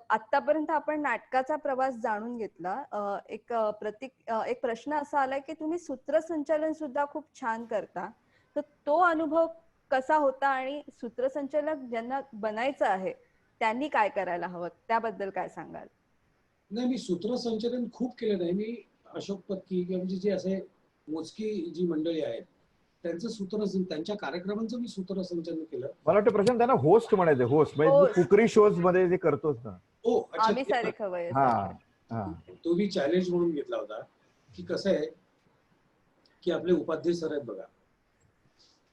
Speaker 4: आतापर्यंत आपण नाटकाचा प्रवास जाणून घेतला. एक प्रश्न असा आलाय की तुम्ही सूत्रसंचालन सुद्धा खूप छान करता, तर तो अनुभव कसा होता आणि सूत्रसंचालक ज्यांना बनायचं आहे त्यांनी काय करायला हवं, त्याबद्दल काय सांगाल?
Speaker 3: नाही, मी सूत्रसंचालन खूप केलं नाही. मी अशोक पत्की म्हणजे जे असे मोजकी जी मंडळी आहेत त्यांचं त्यांच्या कार्यक्रमांचं मी सूत्रसंचालन केलं.
Speaker 2: मला वाटतं प्रशांत त्यांना होस्ट म्हणायचं, होस्ट म्हणजे कुकरी शोज मध्ये जे करतोस ना.
Speaker 3: तो मी चॅलेंज म्हणून घेतला होता की कसं आहे की आपले उपाध्याय सर आहेत बघा,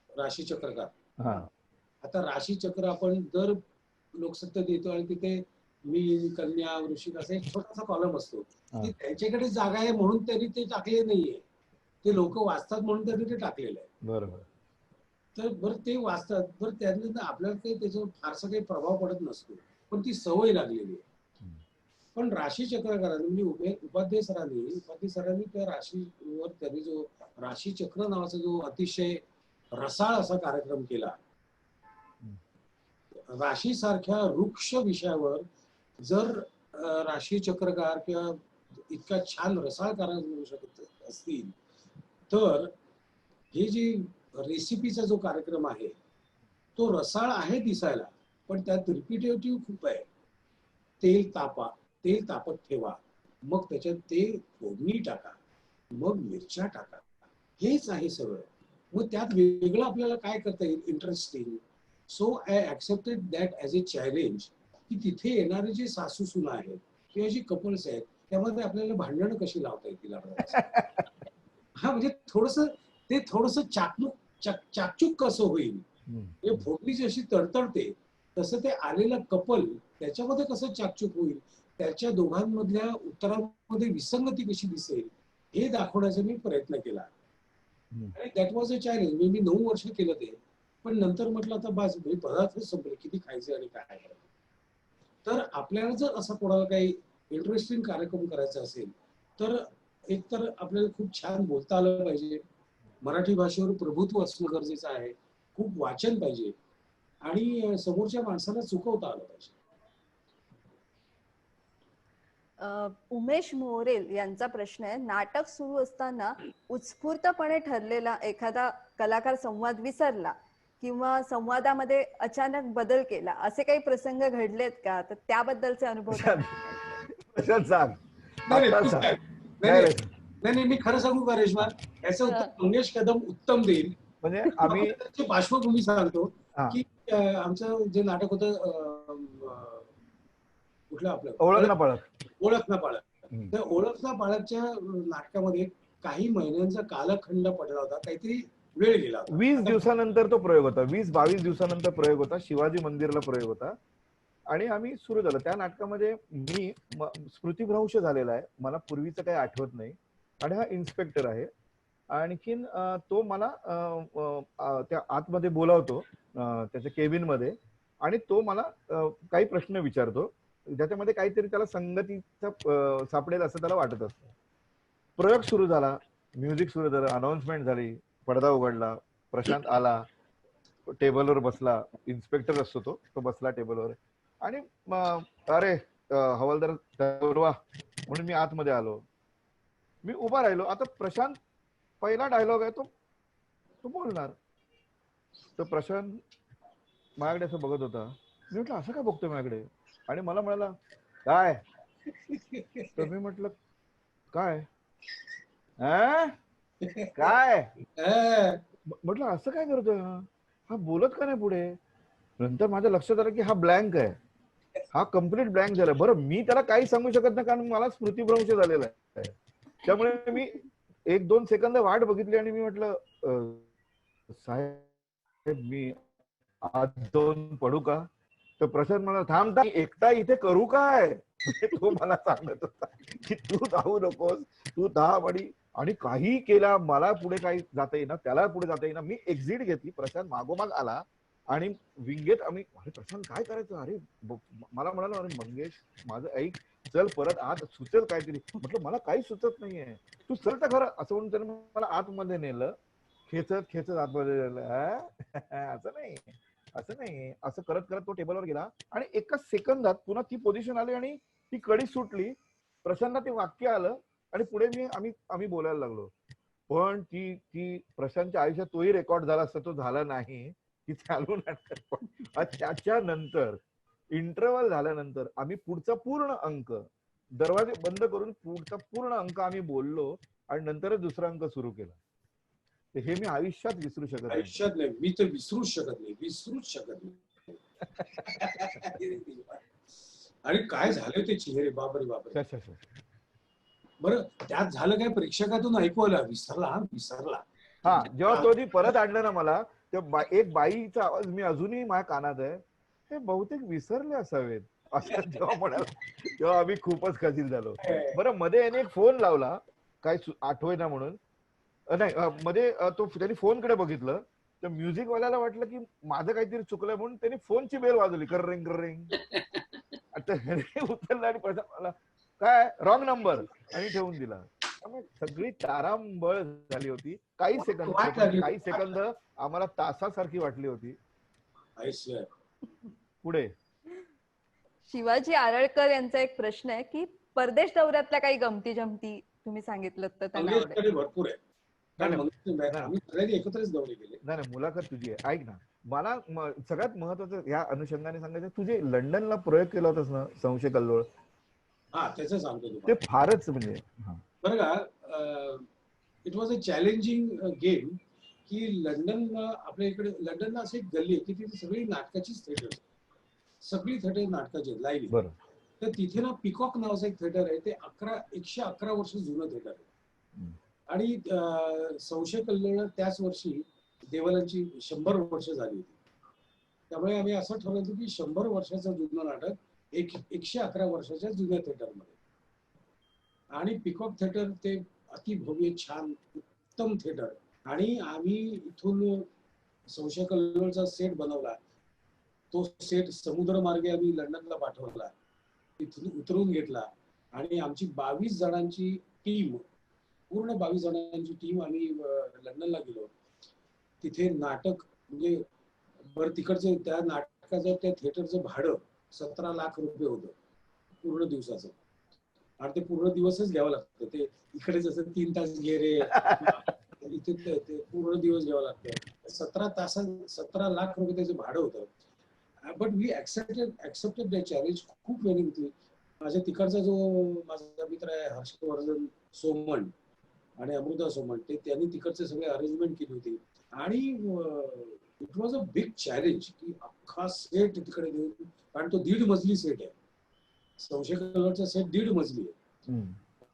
Speaker 3: राशी चक्रकार. आता राशी चक्र आपण दर लोकसत्ता देतो आणि तिथे मी, कन्या, वृश्चिक असा एक छोटासा कॉलम असतो. त्यांच्याकडे जागा आहे म्हणून त्यांनी ते टाकले नाहीये, ते लोक वाचतात म्हणून त्यांनी ते टाकलेलं आहे.
Speaker 2: बरोबर.
Speaker 3: तर बरं ते वाचतात, बरं त्यांना आपल्याला काही त्याच्यावर फारसा काही प्रभाव पडत नसतो, पण ती सवय लागलेली आहे. पण राशी चक्रकारांनी म्हणजे उपाध्याय सरांनी त्या राशीवर त्यांनी जो राशी चक्र नावाचा जो अतिशय रसाळ असा कार्यक्रम केला. राशी सारख्या वृक्ष विषयावर जर राशी चक्रकार किंवा इतका छान रसाळ कारण मिळू शकत असतील तर हे जी रेसिपीचा जो कार्यक्रम आहे तो रसाळ आहे दिसायला, पण त्यात रिपिटेटिव्ह खूप आहे. तेल तापत ठेवा, मग त्याच्यात ते फोडणी टाका, मग मिरच्या टाका, हेच आहे सगळं. मग त्यात वेगळं आपल्याला काय करता येईल interesting. So I accepted that as a challenge, की तिथे येणारे जे सासू सुना आहेत किंवा जे कपल्स आहेत त्यामध्ये आपल्याला भांडणं कशी लावता येतील आपल्याला. हा म्हणजे थोडस चाकचूक कसं होईल, म्हणजे फोडणी जशी तडतडते तसं ते आलेलं कपल त्याच्यामध्ये कसं चाकचूक होईल, त्याच्या दोघांमधल्या उत्तरामध्ये विसंगती कशी दिसेल हे दाखवण्याचा मी प्रयत्न केला. आणि दॅट वॉज अ चॅलेंज. मी 9 वर्ष केलं ते. पण नंतर म्हटलं आता बस पदार्थच संपले, किती खायचे आणि काय करायचं. तर आपल्याला जर असं कोणाला काही इंटरेस्टिंग कार्यक्रम करायचा असेल तर एकतर आपल्याला खूप छान बोलता आलं पाहिजे, मराठी भाषेवर प्रभुत्व असणं गरजेचं आहे, खूप वाचन पाहिजे आणि समोरच्या माणसाला चुकवता आलं पाहिजे.
Speaker 4: उमेश मोरेल यांचा प्रश्न आहे, नाटक सुरू असताना उत्स्फूर्तपणे ठरलेला एखादा कलाकार संवाद विसरला किंवा संवादामध्ये अचानक बदल केला, असे काही प्रसंग घडलेत का? तर त्याबद्दलचे अनुभव काय?
Speaker 2: सांग.
Speaker 3: नाही, मी खरं सांगू का रेश्मा, याचं उत्तर मंगेश कदम उत्तम देईल.
Speaker 2: म्हणजे आम्ही
Speaker 3: पार्श्वभूमी सांगतो की आमचं जे नाटक होतं कुठलं आपलं ओळख ना पाळक. तर ओळख ना पाळकच्या नाटकामध्ये काही महिन्यांचा कालखंड पडला होता, काहीतरी वेळ गेला होता.
Speaker 2: 20 दिवसानंतर तो प्रयोग होता, 20-22 दिवसानंतर प्रयोग होता, शिवाजी मंदिरला प्रयोग होता. आणि आम्ही सुरू झालं त्या नाटकामध्ये. मी स्मृतिभ्रंश झालेला आहे, मला पूर्वीचं काही आठवत नाही. आणि हा इन्स्पेक्टर आहे. आणखीन तो मला त्या आतमध्ये बोलावतो त्याच्या केबिन मध्ये, आणि तो मला काही प्रश्न विचारतो ज्याच्यामध्ये काहीतरी त्याला संगतीचा सापडेल असं त्याला वाटत असतं. प्रयोग सुरू झाला, म्युझिक सुरू झालं, अनाउन्समेंट झाली, पडदा उघडला, प्रशांत आला, टेबलवर बसला. इन्स्पेक्टर असतो तो बसला टेबलवर. आणि अरे हवालदार म्हणून मी आतमध्ये आलो. मी उभा राहिलो. आता प्रशांत पहिला डायलॉग आहे तो बोलणार. तर प्रशांत माझ्याकडे असं बघत होता. मी म्हटलं असं काय बघतोय माझ्याकडे, आणि मला म्हणाला काय. तर मी म्हटलं काय काय म्हटलं असं काय करतोय हा बोलत का नाही पुढे. नंतर माझ्या लक्षात आलं की हा ब्लँक आहे, हा कम्प्लीट ब्लँक झाला. बरं मी त्याला काही सांगू शकत नाही कारण मला स्मृतिभ्रंश झालेला आहे. त्यामुळे मी 1-2 सेकंद वाट बघितली आणि मी म्हटलं साहेब मी आज जाऊन पडू का. तर प्रशांत मला थांबता एकटा इथे करू काय. तो मला सांगत होता की तू जाऊ नकोस, तू आणि काही केला. मला पुढे काही जाता येईना, त्याला पुढे जाता येईना. मी एक्झिट घेतली, प्रशांत मागोमाग आला आणि विंगेत आम्ही अरे प्रशांत काय करायचं. अरे मला म्हणाला अरे मंगेश माझं ऐक, चल परत आत सुचेल काहीतरी. म्हटलं मला काही सुचत नाहीये, तू चल तर खरं. असं म्हणून त्याने मला आतमध्ये नेलं, खेचत आतमध्ये असं नाही असं करत करत तो टेबलवर गेला. आणि एका सेकंदात पुन्हा ती पोझिशन आली आणि ती कडी सुटली. प्रशांतला ते वाक्य आलं आणि पुढे आम्ही बोलायला लागलो. पण ती प्रशांतच्या आयुष्यात तोही रेकॉर्ड झाला असता, तो झाला नाही. ती चालू नाटक. त्याच्यानंतर इंटरव्हल झाल्यानंतर आम्ही पुढचा पूर्ण अंक दरवाजे बंद करून पुढचा पूर्ण अंक आम्ही बोललो आणि नंतरच दुसरा अंक सुरू केला. हे मी आयुष्यात विसरू शकत नाही.
Speaker 3: आयुष्यात नाही, मी तर विसरूच शकत नाही. आणि काय झाले ते चेहरे, बापरे. बरं त्यात झालं काय, प्रेक्षकातून ऐकू आलं विसरला.
Speaker 2: हा जेव्हा तो परत आणलं ना मला, तेव्हा एक बाईचा आवाज मी अजूनही माझ्या कानात आहे, हे बहुतेक विसरले असावेत असं जेव्हा म्हणाला, तेव्हा आम्ही खूपच खजील झालो. बरं मध्ये याने एक फोन लावला, काय आठवेना म्हणून. नाही मध्ये तो त्यांनी फोनकडे बघितलं, तर म्युझिकवाल्याला वाटलं की माझं काहीतरी चुकलं म्हणून त्यांनी फोनची बेल वाजवली, कर रिंग. आता उचलला आणि मला काय रॉंग नंबर आणि ठेवून दिला. त्यामुळे सगळी तारांबळ झाली होती. काही सेकंद आम्हाला तासासारखी वाटली होती. पुढे
Speaker 4: शिवाजी आरळकर यांचा एक प्रश्न आहे की परदेश दौऱ्यातल्या काही गमती जमती तुम्ही सांगितलं तर त्यांना आवडेल.
Speaker 3: भरपूर आहे.
Speaker 2: नाही मुलाखत तुझी आहे, ऐक ना. मला सगळ्यात महत्वाचं या अनुषंगाने सांगायचं, तुझे लंडनला प्रयोग केला होतास ना संशय कल्लोळ.
Speaker 3: हा त्याचं सांगतो
Speaker 2: ते फारच म्हणजे
Speaker 3: बरं का. It was a challenging game की लंडनला, आपल्या इकडे लंडनला अशी एक गल्ली आहे की तिथे सगळी नाटकाचीच थिएटर, सगळी थिएटर नाटकाची लाईव्ह.
Speaker 2: बरं.
Speaker 3: तर तिथे ना पिकॉक नावाचं एक थिएटर आहे, ते 111 वर्ष जुनं थिएटर आहे. आणि संशय कल्लोळ त्याच वर्षी देवालांची 100 वर्ष झाली होती. त्यामुळे आम्ही असं ठरवलं की 100 वर्षाचं जुनं नाटक 111 वर्षाच्या जुन्या थिएटरमध्ये. आणि पिकॉक थिएटर ते अतिभव्य छान उत्तम थिएटर. आणि आम्ही इथून संशय कल्लोळचा सेट बनवला. तो सेट समुद्रमार्गे आम्ही लंडनला पाठवला, तिथून उतरवून घेतला आणि आमची 22 जणांची टीम, पूर्ण 22 जणांची टीम आम्ही लंडनला गेलो. तिथे नाटक म्हणजे बरं, तिकडचं त्या नाटकाचं त्या थिएटरचं भाडं 17 लाख रुपये होतं पूर्ण दिवसाचं. आणि ते पूर्ण दिवसच घ्यावं लागतं. ते इकडे जसं 3 तास घे रे, इथे ते पूर्ण दिवस घ्यावं लागतं. 17 लाख रुपये त्याचं भाडं होतं. But we accepted the challenge. खूप मेहनत घेतली. माझ्या तिकडचा जो माझा मित्र आहे हर्षवर्धन सोमण आणि अमृता सोमण, ते त्यांनी तिकडचे सगळे अरेंजमेंट केली होती. आणि it was a big challenge की अख्खा सेट तिकडे घेऊन, कारण तो 1.5 मजली सेट आहे. संशय कलरचा सेट 1.5 मजली आहे.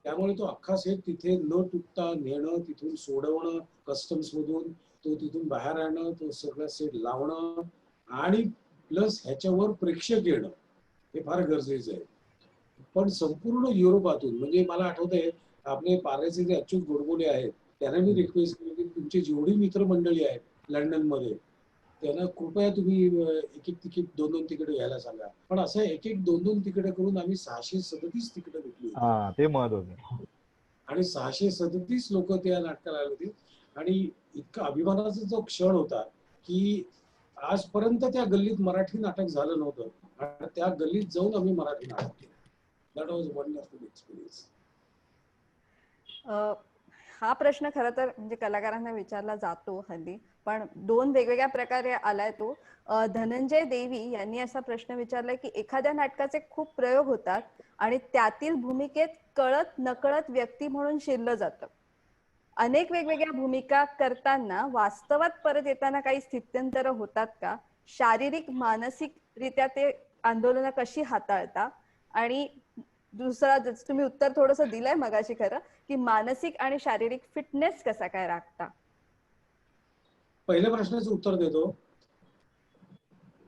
Speaker 3: त्यामुळे तो अख्खा सेट तिथे न तुटता नेणं, तिथून सोडवणं कस्टम्स मधून, तो तिथून बाहेर आणणं, तो सगळा सेट लावणं आणि प्लस ह्याच्यावर प्रेक्षक येणं हे फार गरजेचं आहे. पण संपूर्ण युरोपातून, म्हणजे मला आठवतंय आपले पार्लेचे जे अच्युत गोडबोले आहेत, त्यांना मी रिक्वेस्ट केली की तुमची जेवढी मित्रमंडळी आहेत लंडनमध्ये त्यांना कृपया तुम्ही एक तिकीट 2-2 तिकीट घ्यायला सांगा. पण असं 1-1, 2-2 तिकीट करून आम्ही 637 तिकीट घेतली होती.
Speaker 2: ते महत्वाचं.
Speaker 3: आणि 637 लोक त्या नाटकाला आले होते. आणि इतका अभिमानाचा जो क्षण होता की आजपर्यंत त्या गल्लीत मराठी नाटक झालं नव्हतं आणि त्या गल्लीत जाऊन आम्ही मराठी नाटक केलं. That was wonderful experience.
Speaker 4: हा प्रश्न खरं तर म्हणजे कलाकारांना विचारला जातो हल्ली, पण 2 वेगवेगळ्या प्रकारे आलाय तो. धनंजय देवी यांनी असा प्रश्न विचारलाय की एखाद्या नाटकाचे खूप प्रयोग होतात आणि त्यातील भूमिकेत कळत नकळत व्यक्ती म्हणून शिरलं जातं. अनेक वेगवेगळ्या भूमिका करताना वास्तवात परत येताना काही स्थित्यंतर होतात का? शारीरिक मानसिक रित्या ते आंदोलनं कशी हाताळता? आणि दुसरा, तुम्ही उत्तर थोडंसं दिलंय मगाशी खरं, की मानसिक आणि शारीरिक फिटनेस कसा काय राखता?
Speaker 3: पहिल्या प्रश्नाचं उत्तर देतो.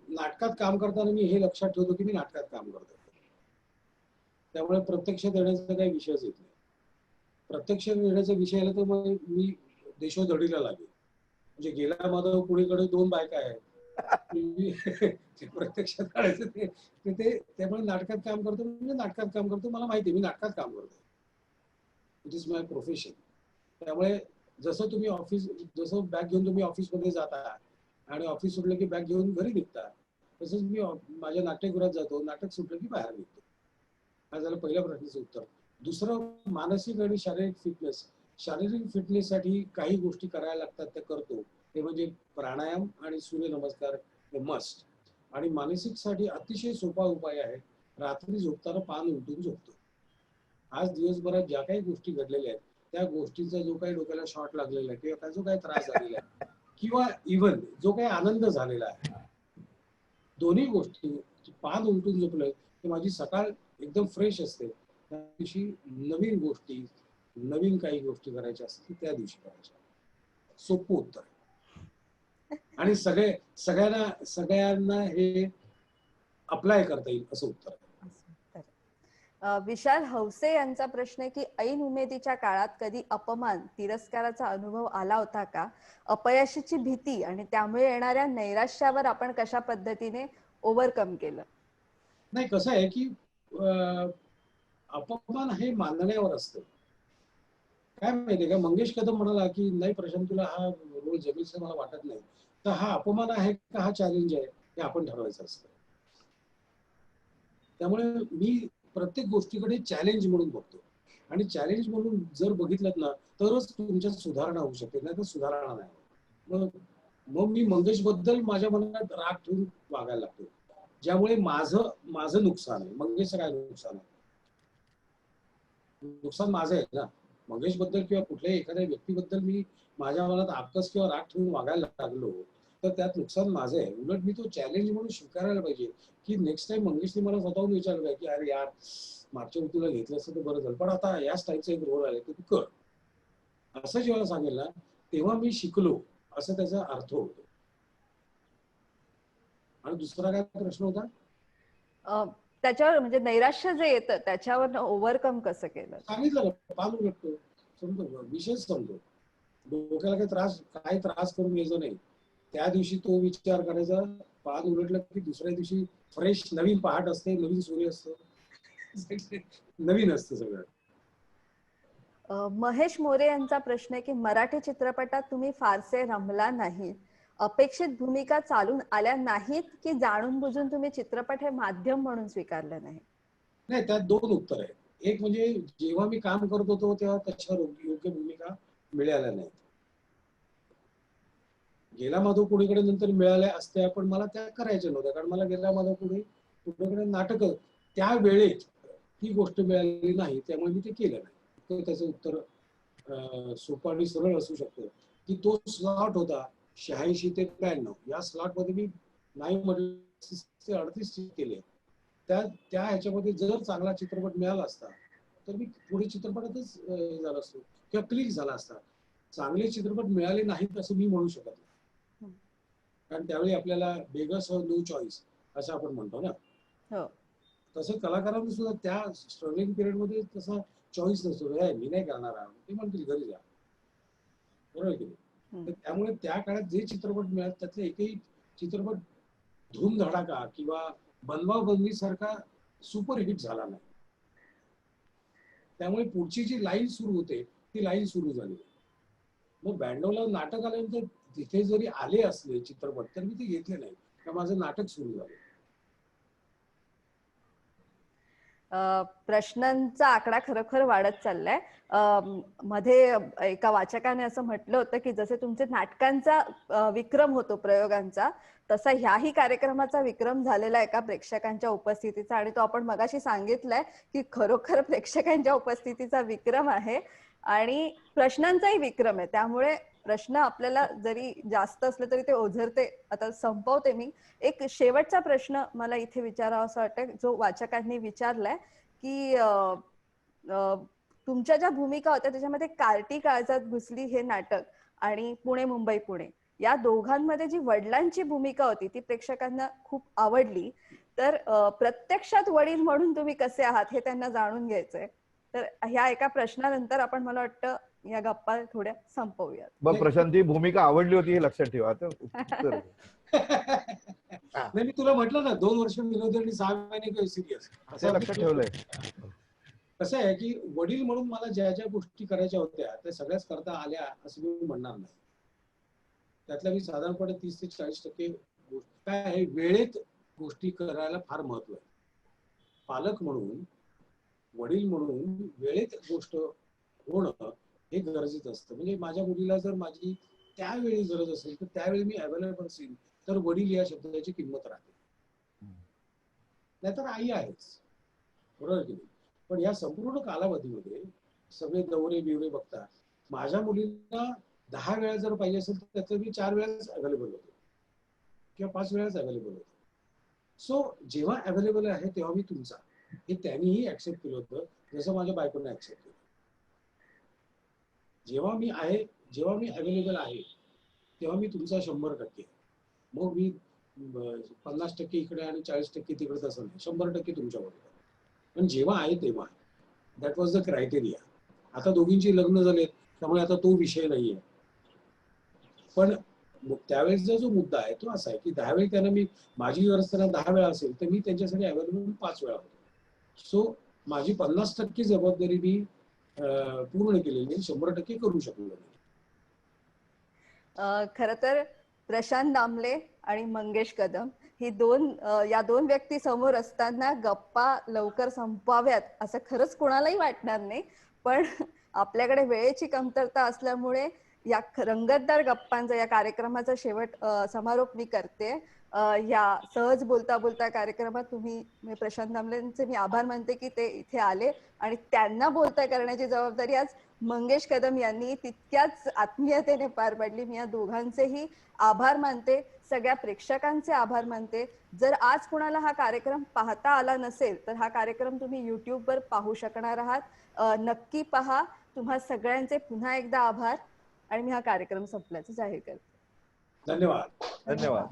Speaker 3: नाटकात काम करताना मी हे लक्षात ठेवतो की मी नाटकात काम करतो, त्यामुळे प्रत्यक्षात येण्याचा काही विषयच येत नाही. प्रत्यक्षात येण्याचा विषय आला तर मग मी देशोधडीला लागेल. म्हणजे गेला माधव पुढेकडे 2 बायका आहेत, प्रत्यक्षात काढायचं ते त्यामुळे नाटकात काम करतो म्हणजे नाटकात काम करतो. मला माहिती आहे मी नाटकात काम करतो. It is my profession. त्यामुळे जसं तुम्ही जसं बॅग घेऊन तुम्ही ऑफिसमध्ये जाता आणि ऑफिस सुटलं की बॅग घेऊन घरी निघता, तसंच मी माझ्या नाट्यगृहात जातो, नाटक सुटलं की बाहेर निघतो. हा झालं पहिल्या प्रश्नाचं उत्तर. दुसरं, मानसिक आणि शारीरिक फिटनेस. शारीरिक फिटनेससाठी काही गोष्टी करायला लागतात, त्या करतो. ते म्हणजे प्राणायाम आणि सूर्यनमस्कार हे मस्ट. आणि मानसिकसाठी अतिशय सोपा उपाय आहे, रात्री झोपताना पान उलटून झोपतो. आज दिवसभरात ज्या काही गोष्टी घडलेल्या आहेत त्या गोष्टींचा जो काही डोक्याला शॉर्ट लागलेला आहे किंवा जो काही त्रास झालेला आहे किंवा इव्हन जो काही आनंद झालेला आहे, दोन्ही गोष्टी पान उलटून झोपलं की माझी सकाळ एकदम फ्रेश असते. त्या दिवशी नवीन गोष्टी, नवीन काही गोष्टी करायच्या असतील त्या दिवशी करायच्या. सोपं उत्तर. आणि सगळ्यांना हे अप्लाय करता येईल असं उत्तर आहे.
Speaker 4: विशाल हौसे यांचा प्रश्न आहे की ऐन उमेदीच्या काळात कधी अपमान, तिरस्काराचा अनुभव आला होता का? अपयशाची भीती आणि त्यामुळे येणाऱ्या नैराश्यावर आपण कशा पद्धतीने ओव्हरकम केलं?
Speaker 3: नाही, कसं आहे की अपमान हे मानण्यावर असतं. काय माहितीये का, मंगेश कदम म्हणाला की नाही प्रशांत, तुला हा रोल जमेल मला वाटत नाही. तर हा अपमान आहे का हा चॅलेंज आहे हे आपण ठरवायचं असतं. त्यामुळे मी प्रत्येक गोष्टीकडे चॅलेंज म्हणून बघतो. आणि चॅलेंज म्हणून जर बघितलं ना तरच तुमच्यात सुधारणा होऊ शकते, नाही तर सुधारणा नाही. मग मी मंगेश बद्दल माझ्या मनात राग ठेवून वागायला लागतो, ज्यामुळे माझं नुकसान आहे. मंगेशचं काय नुकसान आहे? नुकसान माझं आहे ना. मंगेश बद्दल किंवा कुठल्याही एखाद्या व्यक्तीबद्दल मी माझ्या मनात आकस किंवा राग ठेवून वागायला लागलो तर त्यात नुकसान माझं आहे. उलट मी तो चॅलेंज म्हणून स्वीकारायला पाहिजे की नेक्स्ट टाइम मंगेशने मला स्वतःहून विचारलं पाहिजे की अरे यार मागच्या वेळी तुला घेतलं असतं तर बरं झालं, पण आता या स्टाईलचा एक रोल आले तर तू कर, असं जेव्हा सांगेल ना तेव्हा मी शिकलो असं त्याचा अर्थ होतो. आणि दुसरा काय प्रश्न होता?
Speaker 4: त्याच्यावर म्हणजे नैराश्य जे येतं त्याच्यावर ओव्हरकम कसं केलं?
Speaker 3: सांगितलं ना, पान उलटतो, समजतो, विशेष समजतो. डोक्याला काही त्रास करून घ्यायचं नाही. त्या दिवशी तो विचार करायचा, पान उलटलं की दुसऱ्या दिवशी फ्रेश नवीन पहाट असते, नवीन सूर्य असतो, नवीन असतं सगळं.
Speaker 4: महेश मोरे यांचा प्रश्न आहे की मराठी चित्रपटात तुम्ही फारसे रमला नाहीत, अपेक्षित भूमिका चालून आल्या नाहीत की जाणून बुजून तुम्ही चित्रपट हे माध्यम म्हणून स्वीकारलं नाही?
Speaker 3: नाही, त्यात दोन उत्तर आहेत. एक म्हणजे जेव्हा मी काम करत होतो तेव्हा तशा योग्य भूमिका मिळाल्या नाहीत. गेला माधव पुढेकडे नंतर मिळाल्या असत्या पण मला त्या करायच्या नव्हत्या, कारण मला गेला माधव पुढेकडे नाटक त्या वेळेत ती गोष्ट मिळाली नाही, त्यामुळे मी ते केलं नाही. तर त्याचं उत्तर सोपं आणि सरळ असू शकतं की तो स्लॉट होता 86 ते 93, या स्लॉट मध्ये मी नाही म्हटलं 38 केले. त्या ह्याच्यामध्ये जर चांगला चित्रपट मिळाला असता तर मी पुढे चित्रपटातच झाला असतो किंवा क्लिक झाला असता. चांगले चित्रपट मिळाले नाहीत असं मी म्हणू शकत नाही, कारण त्यावेळी आपल्याला बेगस और नो चॉईस असं आपण म्हणतो ना. तसं कलाकारांनी सुद्धा त्या स्ट्रगलिंग पिरियड मध्ये तसा चॉईस नसतो, मी नाही करणार, ते म्हणतील घरी जा, बरोबर की नाही. तर त्यामुळे त्या काळात जे चित्रपट मिळाले त्यातले एकही चित्रपट धूम धडाका किंवा बनवा बनवी सारखा सुपरहिट झाला नाही. त्यामुळे पुढची जी लाईन सुरू होते ती लाईन सुरू झाली. मग बँडोला नाटक आल्यानंतर तिथे जरी आले असले चित्रपट तर मी ते घेतले नाही, तर माझं नाटक सुरू झालं.
Speaker 4: प्रश्नांचा आकडा खरोखर वाढत चाललाय. मध्ये एका वाचकाने असं म्हटलं होतं की जसे तुमचे नाटकांचा विक्रम होतो प्रयोगांचा, तसा ह्याही कार्यक्रमाचा विक्रम झालेला एका प्रेक्षकांच्या उपस्थितीचा, आणि तो आपण मगाशी सांगितलंय की खरोखर प्रेक्षकांच्या उपस्थितीचा विक्रम आहे आणि प्रश्नांचाही विक्रम आहे. त्यामुळे प्रश्न आपल्याला जरी जास्त असले तरी ते ओझरते. आता संपवते मी. एक शेवटचा प्रश्न मला इथे विचारावा असं वाटतं, जो वाचकांनी विचारलाय की तुमच्या ज्या भूमिका होत्या त्याच्यामध्ये कार्टी काळजात घुसली हे नाटक आणि पुणे मुंबई पुणे या दोघांमध्ये जी वडिलांची भूमिका होती ती प्रेक्षकांना खूप आवडली. तर प्रत्यक्षात वडील म्हणून तुम्ही कसे आहात हे त्यांना जाणून घ्यायचंय. तर ह्या एका प्रश्नानंतर आपण मला वाटतं या गप्पा थोड्या संपवूयात.
Speaker 2: मग प्रशांतची भूमिका आवडली होती हे लक्षात ठेवा.
Speaker 3: नाही, मी तुला म्हटलं ना 2 वर्ष विनोदी आणि 6 महिने सिरियस,
Speaker 2: असं लक्षात ठेवलंय.
Speaker 3: कसं आहे की वडील म्हणून मला ज्या ज्या गोष्टी करायच्या होत्या त्या सगळ्याच करता आल्या असं मी म्हणणार नाही. त्यातल्या मी साधारणपणे 30 ते 40% काय आहे, वेळेत गोष्टी करायला फार महत्व आहे. पालक म्हणून, वडील म्हणून वेळेत गोष्ट होणं हे गरजेचं असतं. म्हणजे माझ्या मुलीला जर माझी त्यावेळी गरज असेल तर त्यावेळी मी अवेलेबल असेल तर वडील या शब्दाची किंमत राहते. नाहीतर आई आहेच, बरोबर की नाही. पण या संपूर्ण कालावधीमध्ये सगळे दौरे बिवरे बघता माझ्या मुलीला 10 वेळा जर पाहिजे असेल तर त्याचं मी 4 वेळाच अवेलेबल होतो किंवा 5 वेळाच अवेलेबल होतो. सो जेव्हा अवेलेबल आहे तेव्हा मी तुमचा, हे त्यांनीही ऍक्सेप्ट केलं होतं, जसं माझ्या बायकोने ऍक्सेप्ट केलं. जेव्हा मी अवेलेबल आहे तेव्हा मी तुमचा 100%. मग मी 50% इकडे आणि 40% तिकडे तसं नाही, 100% तुमच्या बरोबर. पण जेव्हा आहे तेव्हा, दॅट वॉज द क्रायटेरिया. आता दोघींची लग्न झालेत त्यामुळे आता तो विषय नाहीये. पण त्यावेळेसचा जो मुद्दा आहे तो असा आहे की 10 वेळी त्यांना मी, माझी गरज त्यांना 10 वेळा असेल तर मी त्यांच्यासाठी अवेलेबल 5 वेळा होतो. सो माझी 50% जबाबदारी मी पूर्ण केलेली, 100% करू शकलो नाही.
Speaker 4: खर तर प्रशांत दामले आणि मंगेश कदम ही या दोन व्यक्ती समोर असताना गप्पा लवकर संपवाव्यात असं खरंच कोणालाही वाटणार नाही, पण आपल्याकडे वेळेची कमतरता असल्यामुळे या रंगतदार गप्पांचा, या कार्यक्रमाचा शेवट समारोप मी करते. या सहज बोलता बोलता कार्यक्रमात तुम्ही प्रशांत दामलेंचे मी आभार मानते की ते इथे आले आणि त्यांना बोलता करण्याची जबाबदारी आज मंगेश कदम यांनी तितक्याच आत्मीयतेने पार पाडली. मी या दोघांचेही आभार मानते, सगळ्या प्रेक्षकांचे आभार मानते. जर आज कुणाला हा कार्यक्रम पाहता आला नसेल तर हा कार्यक्रम तुम्ही युट्यूबवर पाहू शकणार आहात. नक्की पहा. तुम्हा सगळ्यांचे पुन्हा एकदा आभार आणि मी हा कार्यक्रम संपल्याचं जाहीर करते.
Speaker 3: धन्यवाद.
Speaker 2: धन्यवाद.